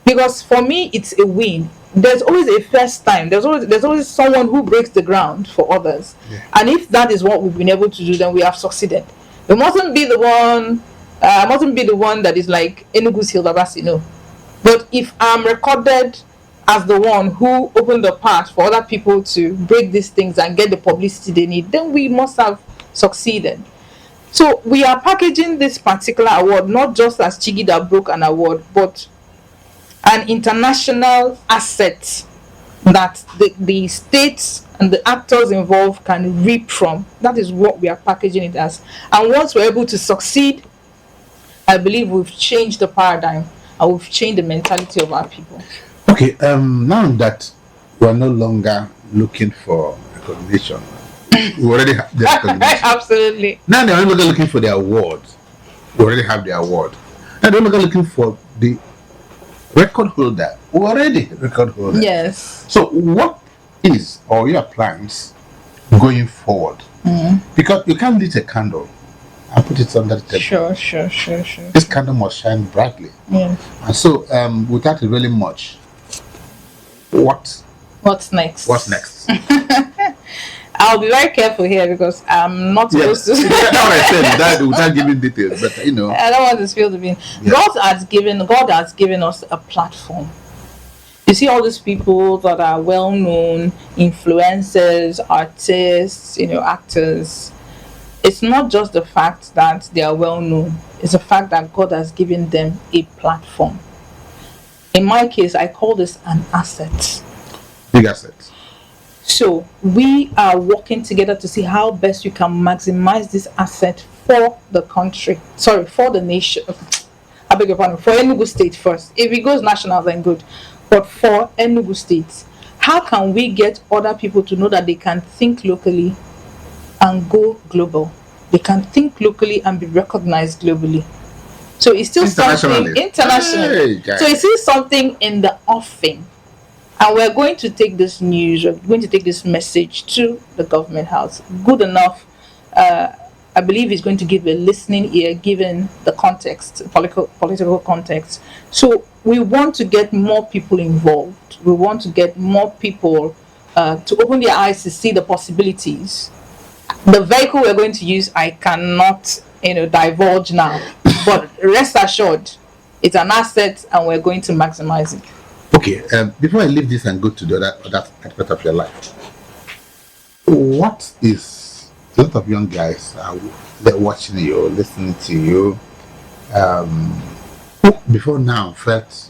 Because for me, it's a win. There's always a first time. There's always someone who breaks the ground for others. Yeah. And if that is what we've been able to do, then we have succeeded. We mustn't be the one I mustn't be the one that is like Enugu's Hildabasi, no. But if I'm recorded as the one who opened the path for other people to break these things and get the publicity they need, then we must have succeeded. So we are packaging this particular award not just as Chiggy that broke an award, but an international asset that the states and the actors involved can reap from. That is what we are packaging it as. And once we're able to succeed, I believe we've changed the paradigm and we've changed the mentality of our people. Okay, now that we are no longer looking for recognition, we already have the recognition. Absolutely. Now they're no longer looking for the award. We already have the award. Now they're no longer looking for the record holder. We already record holder. Yes. So what is or your plans going forward? Because you can't lit a candle and put it under the table. Sure. This candle must shine brightly. Yeah. And so without revealing much, what's next? What's next? I'll be very careful here because I'm not supposed to. That's what I said without giving details, but you know. I don't want to spill the bean. Yeah. God has given us a platform. You see all these people that are well known, influencers, artists, actors. It's not just the fact that they are well known, it's the fact that God has given them a platform. In my case, I call this an asset. Big asset. So we are working together to see how best we can maximize this asset for the country. Sorry, for the nation. I beg your pardon. For Enugu State first. If it goes national, then good. But for Enugu State, how can we get other people to know that they can think locally and go global? They can think locally and be recognized globally. So it's still something internationally. Hey, so it's still something in the offing. And we're going to take this news, we're going to take this message to the government house. Good enough. I believe it's going to give a listening ear given the context, political context. So we want to get more people involved. We want to get more people to open their eyes to see the possibilities. The vehicle we're going to use, I cannot divulge now. But rest assured, it's an asset and we're going to maximize it. Okay, before I leave this and go to the other aspect of your life, what is a lot of young guys they're watching you, listening to you, who before now felt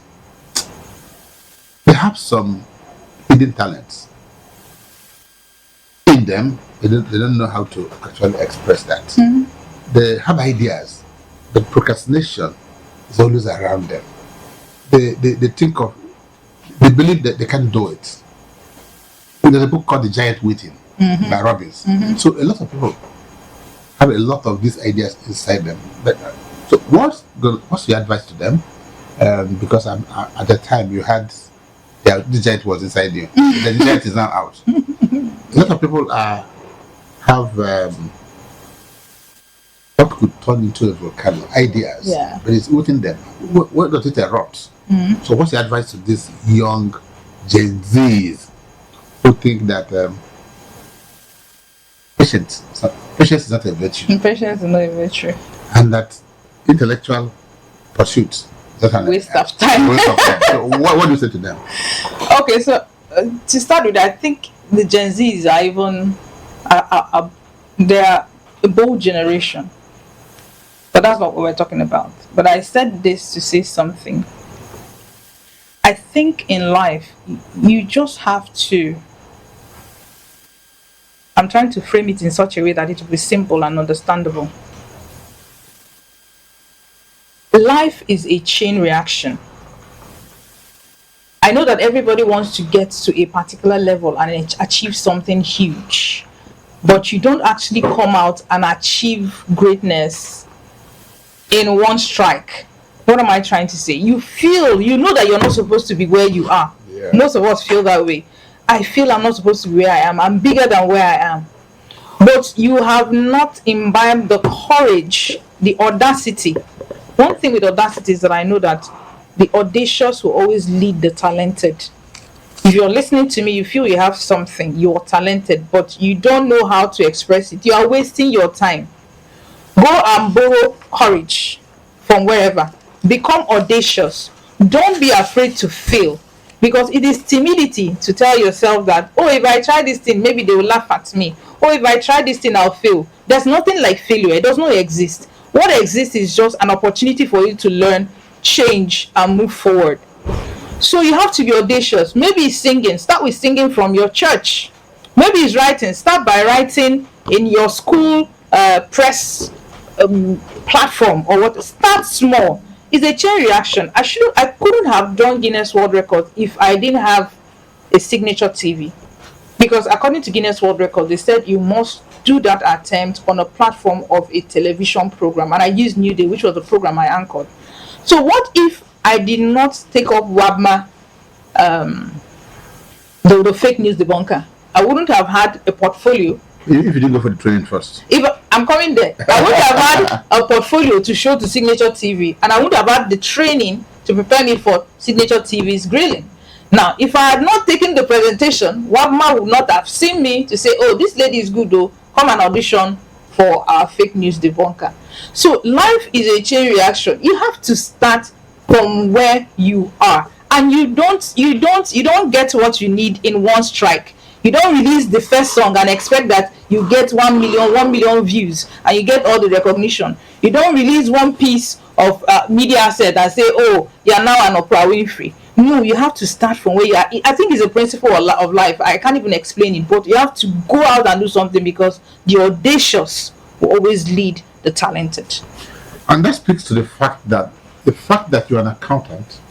they have some hidden talents in them, they don't know how to actually express that. They have ideas, but procrastination is always around them. They believe that they can't do it. There's a book called The Giant Waiting by Robbins. So a lot of people have a lot of these ideas inside them. But so what's your advice to them? Because at the time you had the giant was inside you. The giant is now out. A lot of people have what could turn into a volcano ideas, but it's within them. Where does it erupt? So what's your advice to these young Gen Zs who think that patience is not a virtue? Patience is not a virtue. And that intellectual pursuit is not waste of time. So what do you say to them? Okay, so to start with, I think the Gen Zs are even they're a bold generation. But that's not what we're talking about. But I said this to say something. I think in life, you just have to. I'm trying to frame it in such a way that it will be simple and understandable. Life is a chain reaction. I know that everybody wants to get to a particular level and achieve something huge, but you don't actually come out and achieve greatness in one strike. What am I trying to say? You know that you're not supposed to be where you are. Yeah. Most of us feel that way. I feel I'm not supposed to be where I am. I'm bigger than where I am. But you have not imbibed the courage, the audacity. One thing with audacity is that I know that the audacious will always lead the talented. If you're listening to me, you feel you have something, you're talented, but you don't know how to express it. You are wasting your time. Go and borrow courage. from wherever. Become audacious. Don't be afraid to fail, because it is timidity to tell yourself that, oh, if I try this thing, maybe they will laugh at me. Oh, if I try this thing, I'll fail. There's nothing like failure. It does not exist. What exists is just an opportunity for you to learn, change, and move forward. So you have to be audacious. Maybe it's singing. Start with singing from your church. Maybe it's writing. Start by writing in your school press platform or what. Start small. It's a chain reaction. I couldn't have done Guinness World Record if I didn't have a signature TV, because according to Guinness World Record, they said you must do that attempt on a platform of a television program, and I used New Day, which was the program I anchored. So what if I did not take up WABMA, the fake news debunker? I wouldn't have had a portfolio. If you didn't go for the training first. If I'm coming there, I would have had a portfolio to show to Signature TV, and I would have had the training to prepare me for Signature TV's grilling. Now, if I had not taken the presentation, WABMA would not have seen me to say, oh, this lady is good though, come and audition for our fake news debunker. So life is a chain reaction. You have to start from where you are, and you don't get what you need in one strike. You don't release the first song and expect that you get 1 million views and you get all the recognition. You don't release one piece of media asset and say, oh, you're now an Oprah Winfrey. No, you have to start from where you are. I think it's a principle of life. I can't even explain it, but you have to go out and do something, because the audacious will always lead the talented. And that speaks to the fact that you're an accountant.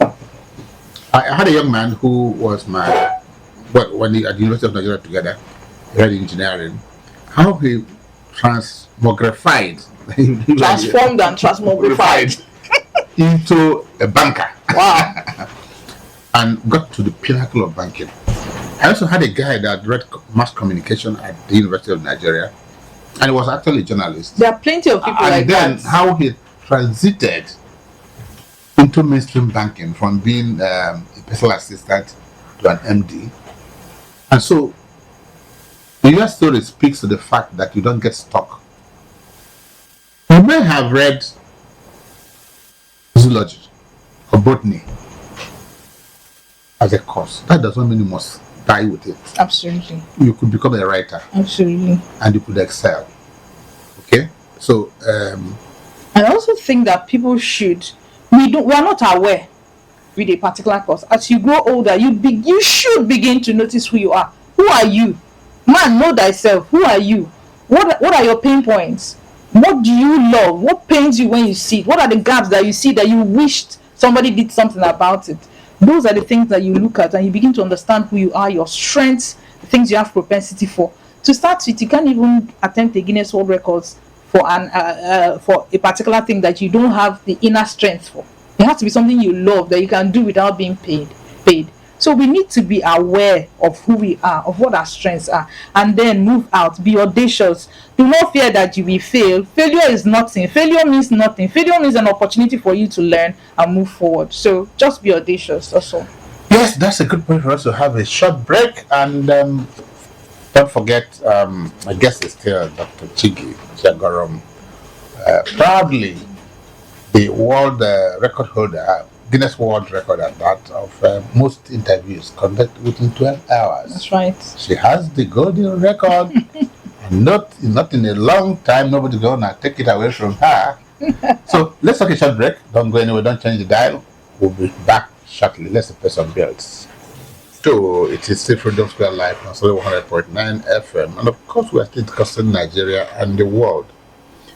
I had a young man who was when he, at the University of Nigeria together, he had engineering, how he transformed and transmogrified into a banker. Wow. And got to the pinnacle of banking. I also had a guy that read mass communication at the University of Nigeria, and he was actually a journalist. There are plenty of people like that. And then how he transited into mainstream banking from being a personal assistant to an MD. And so your story speaks to the fact that you don't get stuck. You may have read zoology or botany as a course. That does not mean you must die with it. Absolutely. You could become a writer. Absolutely. And you could excel. Okay? So I also think that people should, we are not aware with a particular course. As you grow older, you should begin to notice who you are. Who are you? Man, know thyself. Who are you? What are your pain points? What do you love? What pains you when you see it? What are the gaps that you see that you wished somebody did something about it? Those are the things that you look at, and you begin to understand who you are, your strengths, the things you have propensity for. To start with, you can't even attempt a Guinness World Records for a particular thing that you don't have the inner strength for. It has to be something you love that you can do without being paid. So we need to be aware of who we are, of what our strengths are, and then move out. Be audacious. Do not fear that you will fail. Failure is nothing. Failure means nothing. Failure means an opportunity for you to learn and move forward. So just be audacious. That's all. Yes, that's a good point for us to have a short break. And don't forget, my guest is still Dr. Chiggy Chiagorom, proudly the world record holder, Guinness World Record at that, of most interviews conducted within 12 hours. That's right. She has the golden record. And not in a long time, nobody's going to take it away from her. So let's take a short break. Don't go anywhere, don't change the dial. We'll be back shortly. Let's pay some bills. So it is still Freedom Square Live on 100.9 FM. And of course, we are still discussing Nigeria and the world.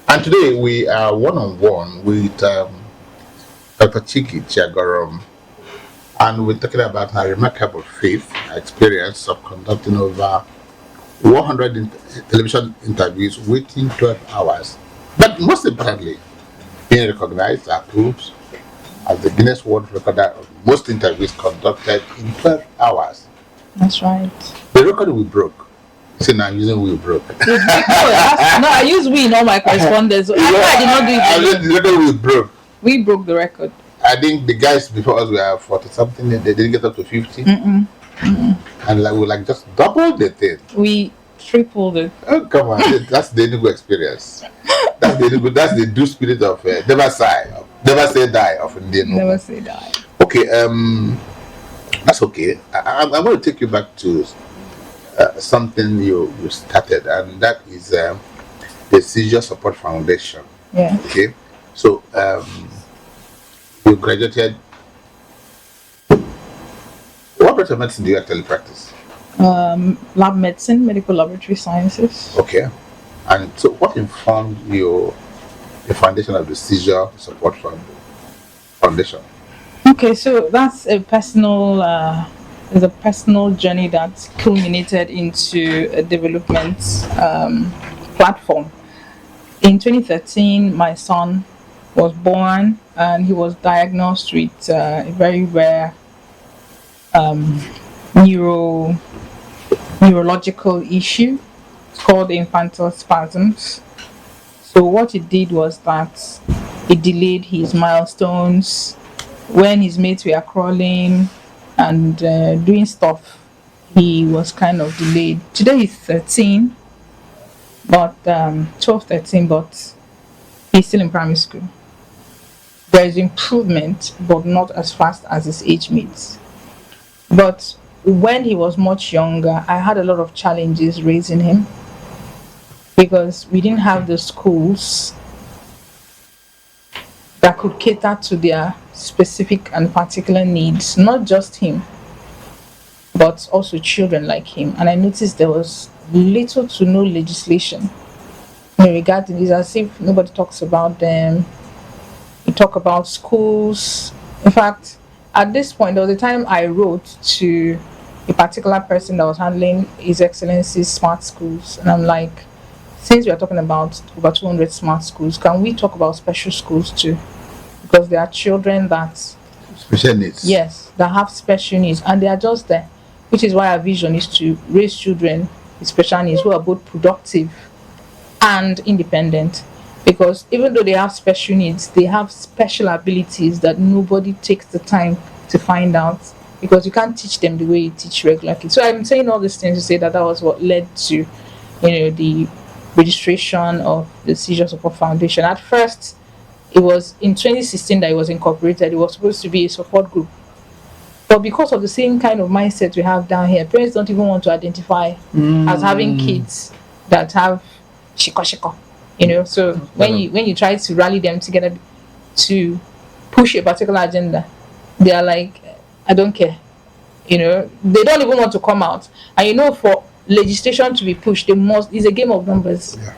And today we are one-on-one with Dr. Chiggy Chiagorom, and we're talking about her remarkable faith, her experience of conducting over 100 television interviews within 12 hours. But most importantly, being recognized, approved as the Guinness World Record of most interviews conducted in 12 hours. That's right. The record we broke. See, now I'm using we broke. No, I use we in all my correspondence. I did not do it. The record we broke. We broke the record. I think the guys before us were 40 something, they didn't get up to 50. And we just doubled the thing. We tripled it. Oh, come on. That's the Enugu experience. That's the do spirit of never sigh, of Never say die of Indian Never woman. say die. Okay, that's okay. I'm going to take you back to something you started, and that is the Seizure Support Foundation. Yeah. Okay, so you graduated. What branch of medicine do you actually practice? Lab medicine, medical laboratory sciences. Okay, and so what informed you the foundation of the Seizure Support Foundation? Okay, so that's a personal. Is a personal journey that culminated into a development platform. In 2013, my son was born and he was diagnosed with a very rare neuro neurological issue. It's called infantile spasms. So what it did was that it delayed his milestones. When his mates were crawling and doing stuff, he was kind of delayed. Today he's 13, but 12, 13, but he's still in primary school. There is improvement, but not as fast as his age mates. But when he was much younger, I had a lot of challenges raising him because we didn't have the schools that could cater to their specific and particular needs, not just him, but also children like him. And I noticed there was little to no legislation in regard to this, as if nobody talks about them. We talk about schools. In fact, at this point, there was a time I wrote to a particular person that was handling His Excellency's smart schools, and I'm like, since we are talking about over 200 smart schools, can we talk about special schools too? Because there are children that, Special needs. yes, that have special needs and they are just there, which is why our vision is to raise children with special needs who are both productive and independent. Because even though they have special needs, they have special abilities that nobody takes the time to find out, because you can't teach them the way you teach regular kids. So I'm saying all these things to say that that was what led to, the registration of the Seizure Support Foundation. At first, it was in 2016 that it was incorporated. It was supposed to be a support group. But because of the same kind of mindset we have down here, parents don't even want to identify as having kids that have shiko. So when you try to rally them together to push a particular agenda, they are like, I don't care. They don't even want to come out. And for legislation to be pushed, it's a game of numbers. Yeah.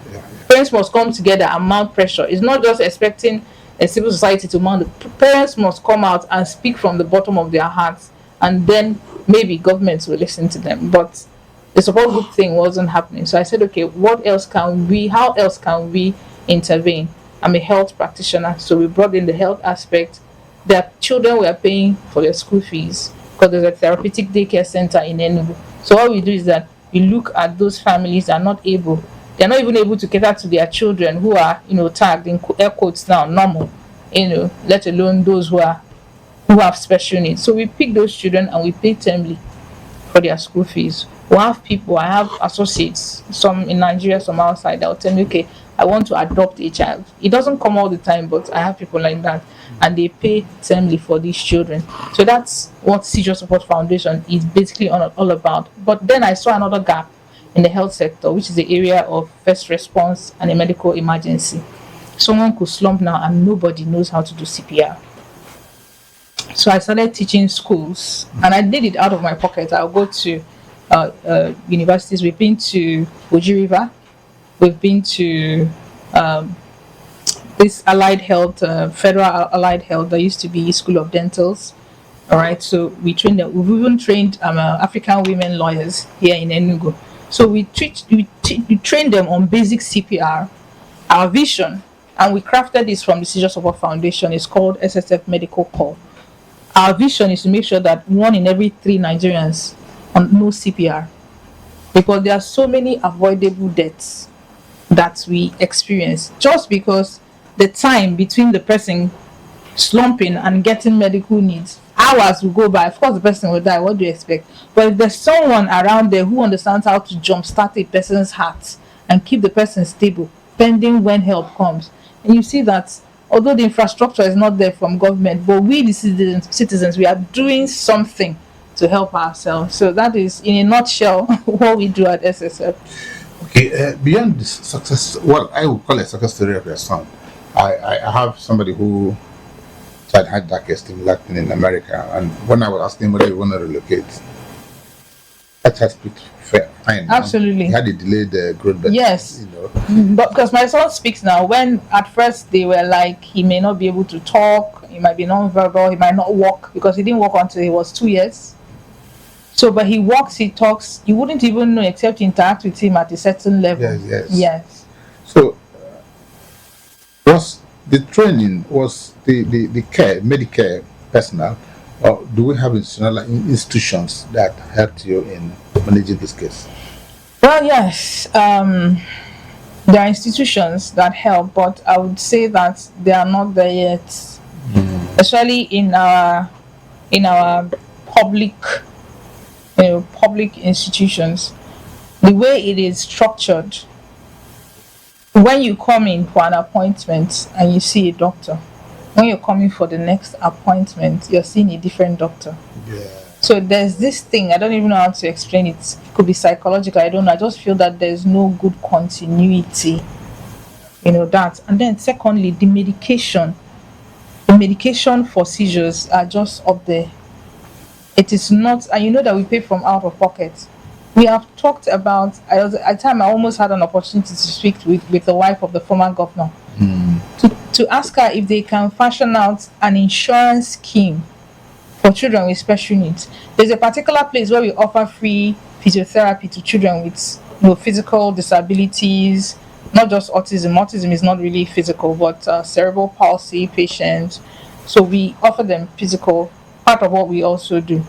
Parents must come together and mount pressure. It's not just expecting a civil society to mount. Parents must come out and speak from the bottom of their hearts, and then maybe governments will listen to them. But the support group thing wasn't happening. So I said, okay, how else can we intervene? I'm a health practitioner, so we brought in the health aspect. Their children were paying for their school fees because there's a therapeutic daycare center in Enugu. So what we do is that we look at those families that are not able. They're not even able to cater to their children who are, tagged in air quotes now, normal, let alone those who have special needs. So we pick those children and we pay termly for their school fees. I have associates, some in Nigeria, some outside, that will tell me, okay, I want to adopt a child. It doesn't come all the time, but I have people like that, and they pay termly for these children. So that's what Seizure Support Foundation is basically all about. But then I saw another gap in the health sector, which is the area of first response and a medical emergency. Someone could slump now and nobody knows how to do CPR. So I started teaching schools, and I did it out of my pocket. I'll go to universities. We've been to Oji River. We've been to this allied health, federal allied health. There used to be School of Dentals. All right, so we trained them. We've even trained African women lawyers here in Enugu. So we train them on basic CPR. Our vision, and we crafted this from the Seizure Support Foundation, is called SSF Medical Corps. Our vision is to make sure that 1 in every 3 Nigerians knows CPR, because there are so many avoidable deaths that we experience just because the time between the person slumping and getting medical needs, hours will go by. Of course, the person will die. What do you expect? But if there's someone around there who understands how to jumpstart a person's heart and keep the person stable, pending when help comes, and you see that although the infrastructure is not there from government, but we the citizens, we are doing something to help ourselves. So that is, in a nutshell, what we do at SSF. Okay, beyond this success, what I would call a success story of your son, I have somebody who tried had darkest in Latin in America, and when I was asking whether you want to relocate, that has been fair, fine. Absolutely. He had a delayed growth, but Yes. you know. But because my son speaks now, when at first they were like, he may not be able to talk, he might be non-verbal, he might not walk, because he didn't walk until he was 2 years. So, but he walks, he talks, you wouldn't even know except to interact with him at a certain level. Yes. So, was the training, was the care, Medicare personnel, or do we have institutions that helped you in managing this case? Well, yes. There are institutions that help, but I would say that they are not there yet. Especially in our public, public institutions. The way it is structured, when you come in for an appointment and you see a doctor, when you're coming for the next appointment, you're seeing a different doctor. Yeah. So there's this thing, I don't even know how to explain it. It could be psychological, I don't know. I just feel that there's no good continuity, that. And then secondly, the medication for seizures are just up there. It is not, and you know that we pay from out of pocket. We have talked about, at a time I almost had an opportunity to speak with the wife of the former governor, to ask her if they can fashion out an insurance scheme for children with special needs. There's a particular place where we offer free physiotherapy to children with physical disabilities, not just autism. Autism is not really physical, but cerebral palsy patients. So we offer them physical, part of what we also do.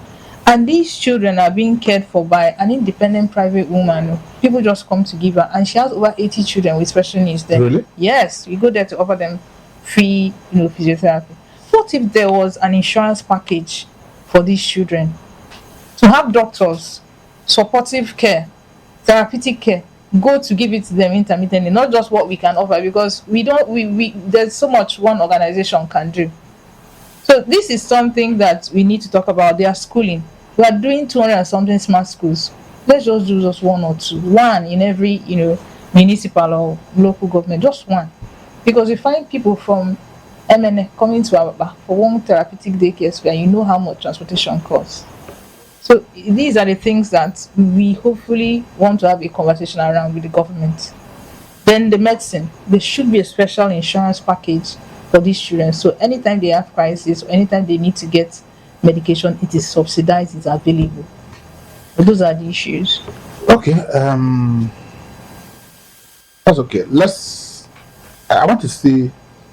And these children are being cared for by an independent private woman. People just come to give her, and she has over 80 children with special needs there. Really? Yes, we go there to offer them free, physiotherapy. What if there was an insurance package for these children to have doctors, supportive care, therapeutic care, go to give it to them intermittently, not just what we can offer, because there's so much one organization can do. So this is something that we need to talk about. Their schooling. We are doing 200 and something smart schools. Let's just do just one or two. One in every, municipal or local government. Just one. Because we find people from MNA coming to Ababa for one therapeutic daycare school, and you know how much transportation costs. So these are the things that we hopefully want to have a conversation around with the government. Then the medicine. There should be a special insurance package for these children. So anytime they have crisis, or anytime they need to get medication, it is subsidized, it's available. Those are the issues. Okay, that's okay. I want to see,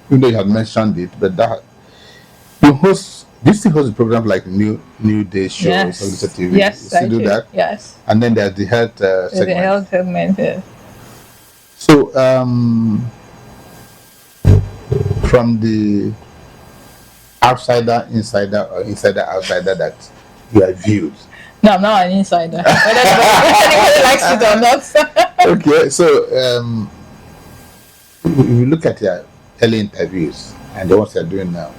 even though you had mentioned it, but that you host, do you still host a program like New Day show on Lisa TV? Yes, you still do that? Yes. And then there's the health segment. The health segment, yeah. So, from the outsider, insider, or insider, outsider that you are viewed. No, I'm not an insider. Whether anybody likes it or not. Okay, so if you look at your early interviews and the ones you're doing now,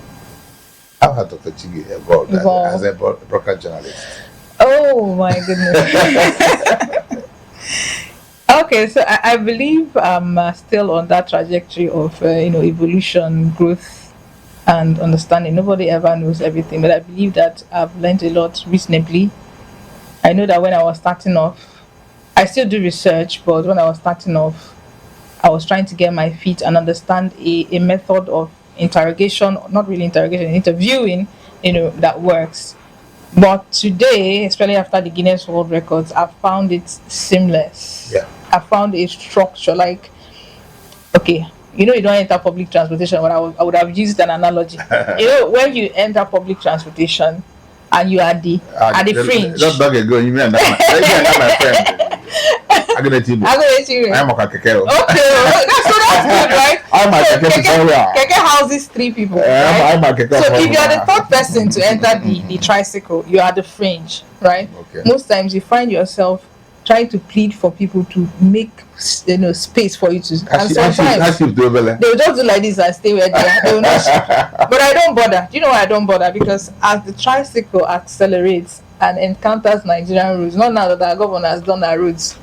how has Dr. Chiggy evolved as a broadcast journalist? Oh my goodness. Okay, so I believe I'm still on that trajectory of evolution, growth, and understanding. Nobody ever knows everything, but I believe that I've learned a lot reasonably. I know that when I was starting off, I still do research, but when I was starting off, I was trying to get my feet and understand a method of interrogation, not really interrogation, interviewing, that works. But today, especially after the Guinness World Records, I've found it seamless. Yeah. I found a structure like, okay, you don't enter public transportation, but I would have used an analogy. When you enter public transportation and you are at the fringe. Just dog ago, you mean that my friend. I'm gonna let you. I'm a kakeke. Okay, so that's good, right? I'm a kakeke. Keke houses 3 people. Right? I'm a kakeke. So if you are the third person to enter the tricycle, you are the fringe, right? Okay. Most times you find yourself trying to plead for people to make space for you to. And sometimes they'll just do like this and stay where they are. They will not. But I don't bother. Do you know why I don't bother? Because as the tricycle accelerates and encounters Nigerian roads, not now that our governor has done our roads,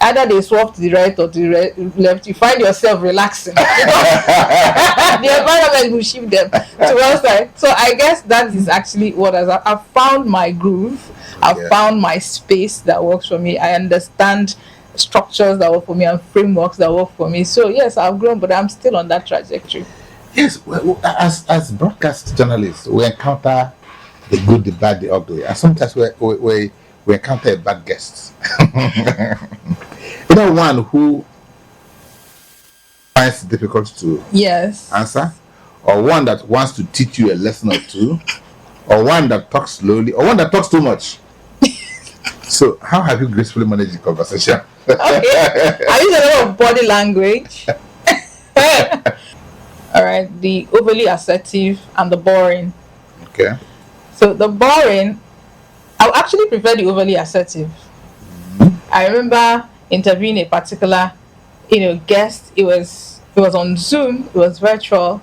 either they swap to the right or to the left, you find yourself relaxing. The environment will shift them to one side. So I guess that is actually what I've found my groove. I've found my space that works for me. I understand structures that work for me and frameworks that work for me. So yes, I've grown, but I'm still on that trajectory. Yes, as broadcast journalists, we encounter the good, the bad, the ugly, and sometimes we encounter a bad guest. One who finds it difficult to answer, or one that wants to teach you a lesson or two, or one that talks slowly, or one that talks too much. So, how have you gracefully managed the conversation? Okay, I use a lot of body language. All right, the overly assertive and the boring. Okay. So the boring, I would actually prefer the overly assertive. I remember interviewing a particular, guest. It was on Zoom. It was virtual,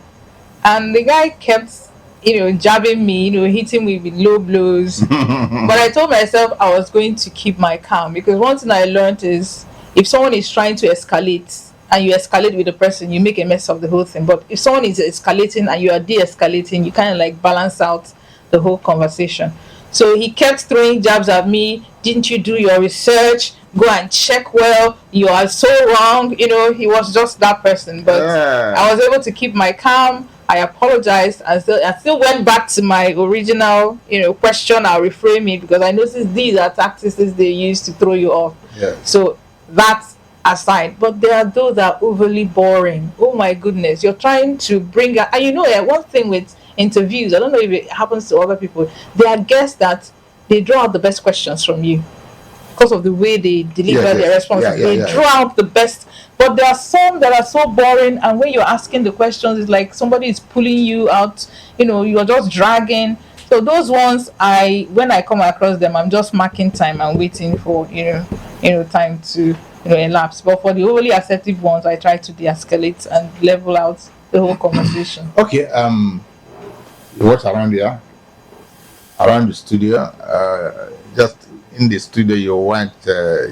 and the guy kept, jabbing me, hitting me with low blows. But I told myself I was going to keep my calm, because one thing I learned is if someone is trying to escalate and you escalate with the person, you make a mess of the whole thing. But if someone is escalating and you are de-escalating, you kind of like balance out the whole conversation. So he kept throwing jabs at me. Didn't you do your research? Go and check well. You are so wrong. He was just that person. But I was able to keep my calm. I apologized. I still went back to my original, question. I'll reframe it, because I noticed these are tactics they use to throw you off. Yeah. So that's aside. But there are those that are overly boring. Oh my goodness. You're trying to bring out, and one thing with interviews, I don't know if it happens to other people, there are guests that they draw out the best questions from you because of the way they deliver their responses. They draw out the best, but there are some that are so boring, and when you're asking the questions, it's like somebody is pulling you out, you're just dragging. So those ones, when I come across them, I'm just marking time and waiting for time to elapse. But for the overly assertive ones, I try to de-escalate and level out the whole conversation. Okay, you watch around here, around the studio, just in the studio, you want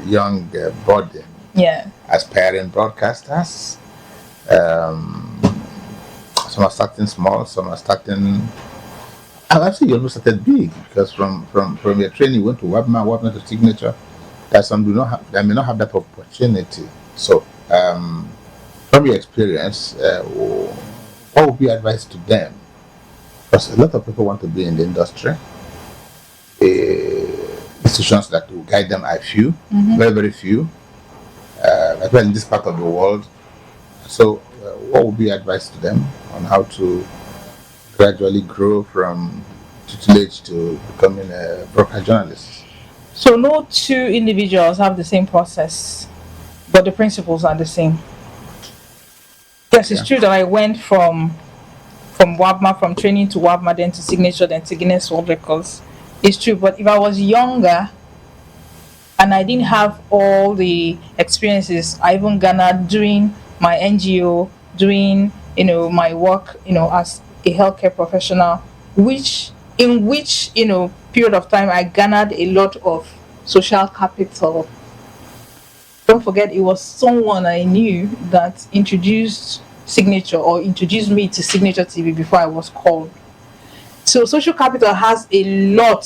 young body, aspiring broadcasters. Some are starting small, some are starting. Actually, you almost started big, because from your training, you went to Wabma to Signature. That some they may not have that opportunity. So, from your experience, what would be advice to them? Because a lot of people want to be in the industry. Institutions that will guide them are few, very, very few, especially in this part of the world. So, what would be advice to them on how to gradually grow from tutelage to becoming a broadcast journalist? So no two individuals have the same process, but the principles are the same. Yes, it's true that I went from WABMA, from training to WABMA, then to Signature, then to Guinness World Records. It's true, but if I was younger and I didn't have all the experiences I even garnered doing my NGO, doing my work, as a healthcare professional, in which period of time I garnered a lot of social capital. Don't forget, it was someone I knew that introduced Signature, or introduced me to Signature TV before I was called. So social capital has a lot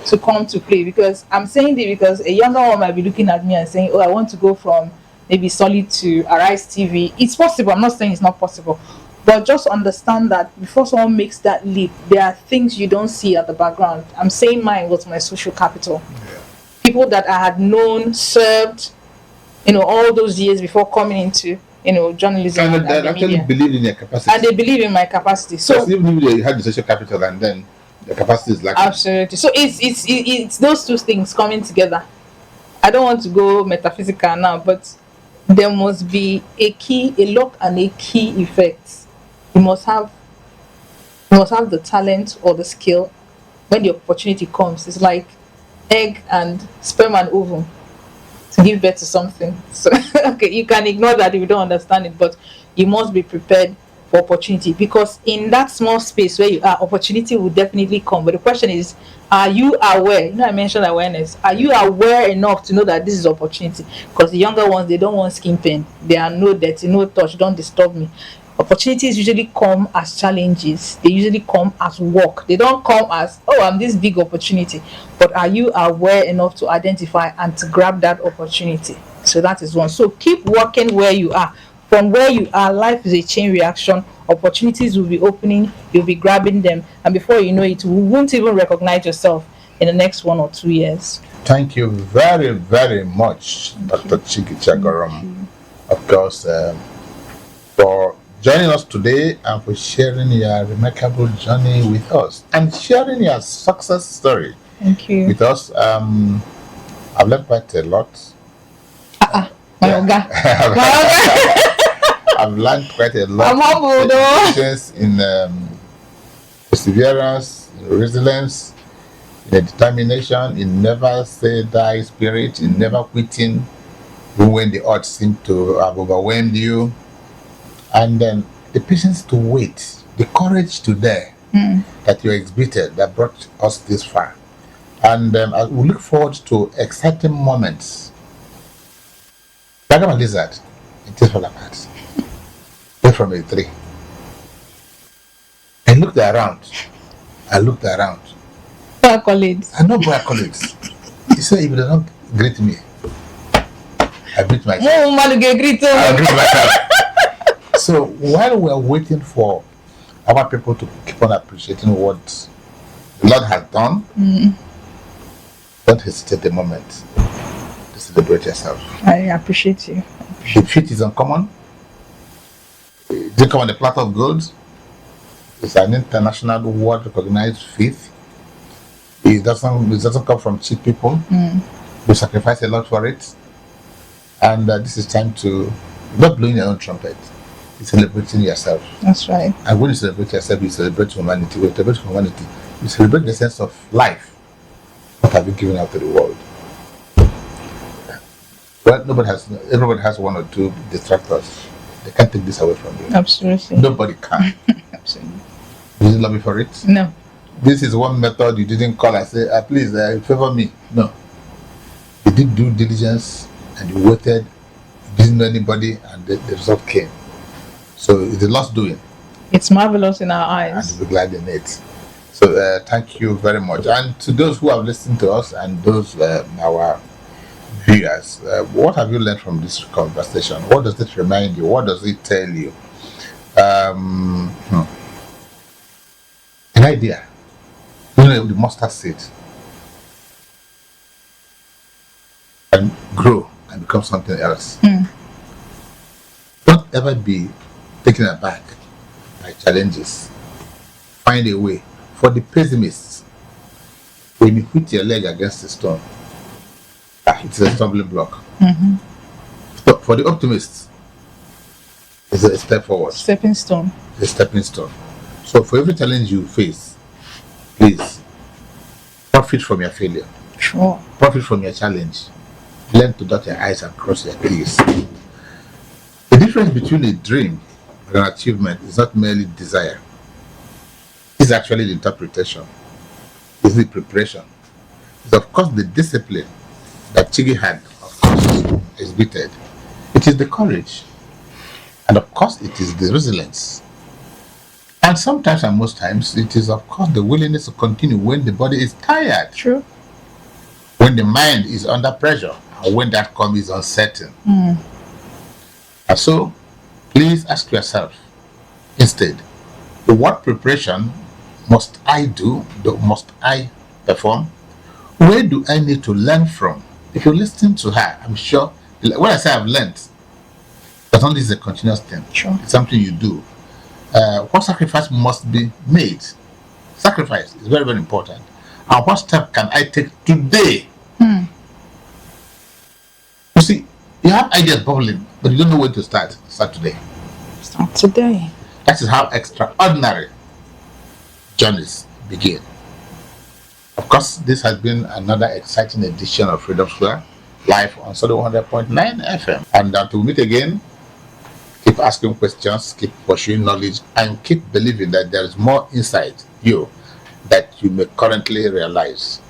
to come to play, because I'm saying this because a younger one might be looking at me and saying, oh, I want to go from maybe Solid to Arise TV. It's possible. I'm not saying it's not possible. But just understand that before someone makes that leap, there are things you don't see at the background. I'm saying mine was my social capital. Yeah. People that I had known, served, all those years before coming into, journalism. And they actually believe in your capacity. And they believe in my capacity. So even if you had the social capital and then the capacity is lacking. Absolutely. So it's those two things coming together. I don't want to go metaphysical now, but there must be a lock and a key effect. You must have the talent or the skill. When the opportunity comes, it's like egg and sperm and ovum. give birth to something. So okay, you can ignore that if you don't understand it, but you must be prepared for opportunity, because in that small space where you are, opportunity will definitely come. But the question is, are you aware? You know, I mentioned awareness. Are you aware enough to know that this is opportunity? Because the younger ones, they don't want skin pain. They are no dirty, no touch, don't disturb me. Opportunities usually come as challenges. They usually come as work. They don't come as, oh, I'm this big opportunity. But are you aware enough to identify and to grab that opportunity? So that is one. So keep working where you are. From where you are, life is a chain reaction. Opportunities will be opening, you'll be grabbing them, and before you know it, you won't even recognize yourself in the next 1 or 2 years. Thank you very, very much, Dr. Chiggy Chiagorom, of course, for joining us today and for sharing your remarkable journey with us and sharing your success story Thank you. with us. I've learned quite a lot. My oga. I've learned quite a lot. I'm humble though. Patience, in perseverance, in resilience, in determination, in never say die spirit, in never quitting, even when the odds seem to have overwhelmed you, and then the patience to wait, the courage to dare that you exhibited that brought us this far. And I will look forward to exciting moments. Like a lizard, it is fall apart. Wait from a tree. I looked around. Accolades. I know my colleagues. He said, if you don't greet me, I greet myself. I greet myself. So while we're waiting for our people to keep on appreciating what the Lord has done, don't hesitate a moment to celebrate yourself. I appreciate you. The feat is uncommon. It didn't come on the platter of gold. It's an international, world recognized feat. It doesn't come from cheap people. We sacrifice a lot for it. And this is time to not blowing your own trumpet. It's celebrating yourself. That's right. And when you celebrate yourself, you celebrate humanity. When you celebrate humanity, you celebrate the sense of life. What have you given out to the world? Well, everybody has one or two distractors. They can't take this away from you. Absolutely. Nobody can. Absolutely. Did you love me for it? No. This is one method you didn't call and say, please favor me. No. You did due diligence and you waited, you didn't know anybody, and the result came. So it's a lost doing. It's marvelous in our eyes. And we're glad in it. So thank you very much. And to those who have listened to us and those our viewers, what have you learned from this conversation? What does it remind you? What does it tell you? An idea. You know, the mustard seed and grow and become something else. Don't ever be taken aback by challenges. Find a way. For the pessimists, when you hit your leg against a stone, it's a stumbling block. So for the optimists, it's a step forward. Stepping stone. A stepping stone. So for every challenge you face, please profit from your failure. Sure. Profit from your challenge. Learn to dot your I's and cross your T's. The difference between a dream and an achievement is not merely desire. It's actually the interpretation. It's the preparation. It's of course the discipline that Chiggy had, of course, exhibited. It is the courage. And of course it is the resilience. And sometimes and most times it is of course the willingness to continue when the body is tired. True. When the mind is under pressure and when that outcome is uncertain. And so please ask yourself instead, what preparation must I do? Must I perform? Where do I need to learn from? If you listen to her, I'm sure when I say I've learned, that only is a continuous thing. Sure. It's something you do. What sacrifice must be made? Sacrifice is very, very important. And what step can I take today? You see, you have ideas bubbling, but you don't know where to start. Start today. Start today. That is how extraordinary journeys begin. Of course, this has been another exciting edition of Freedom Square. live on Solo 100.9 FM. And until we meet again, keep asking questions, keep pursuing knowledge, and keep believing that there is more inside you that you may currently realize.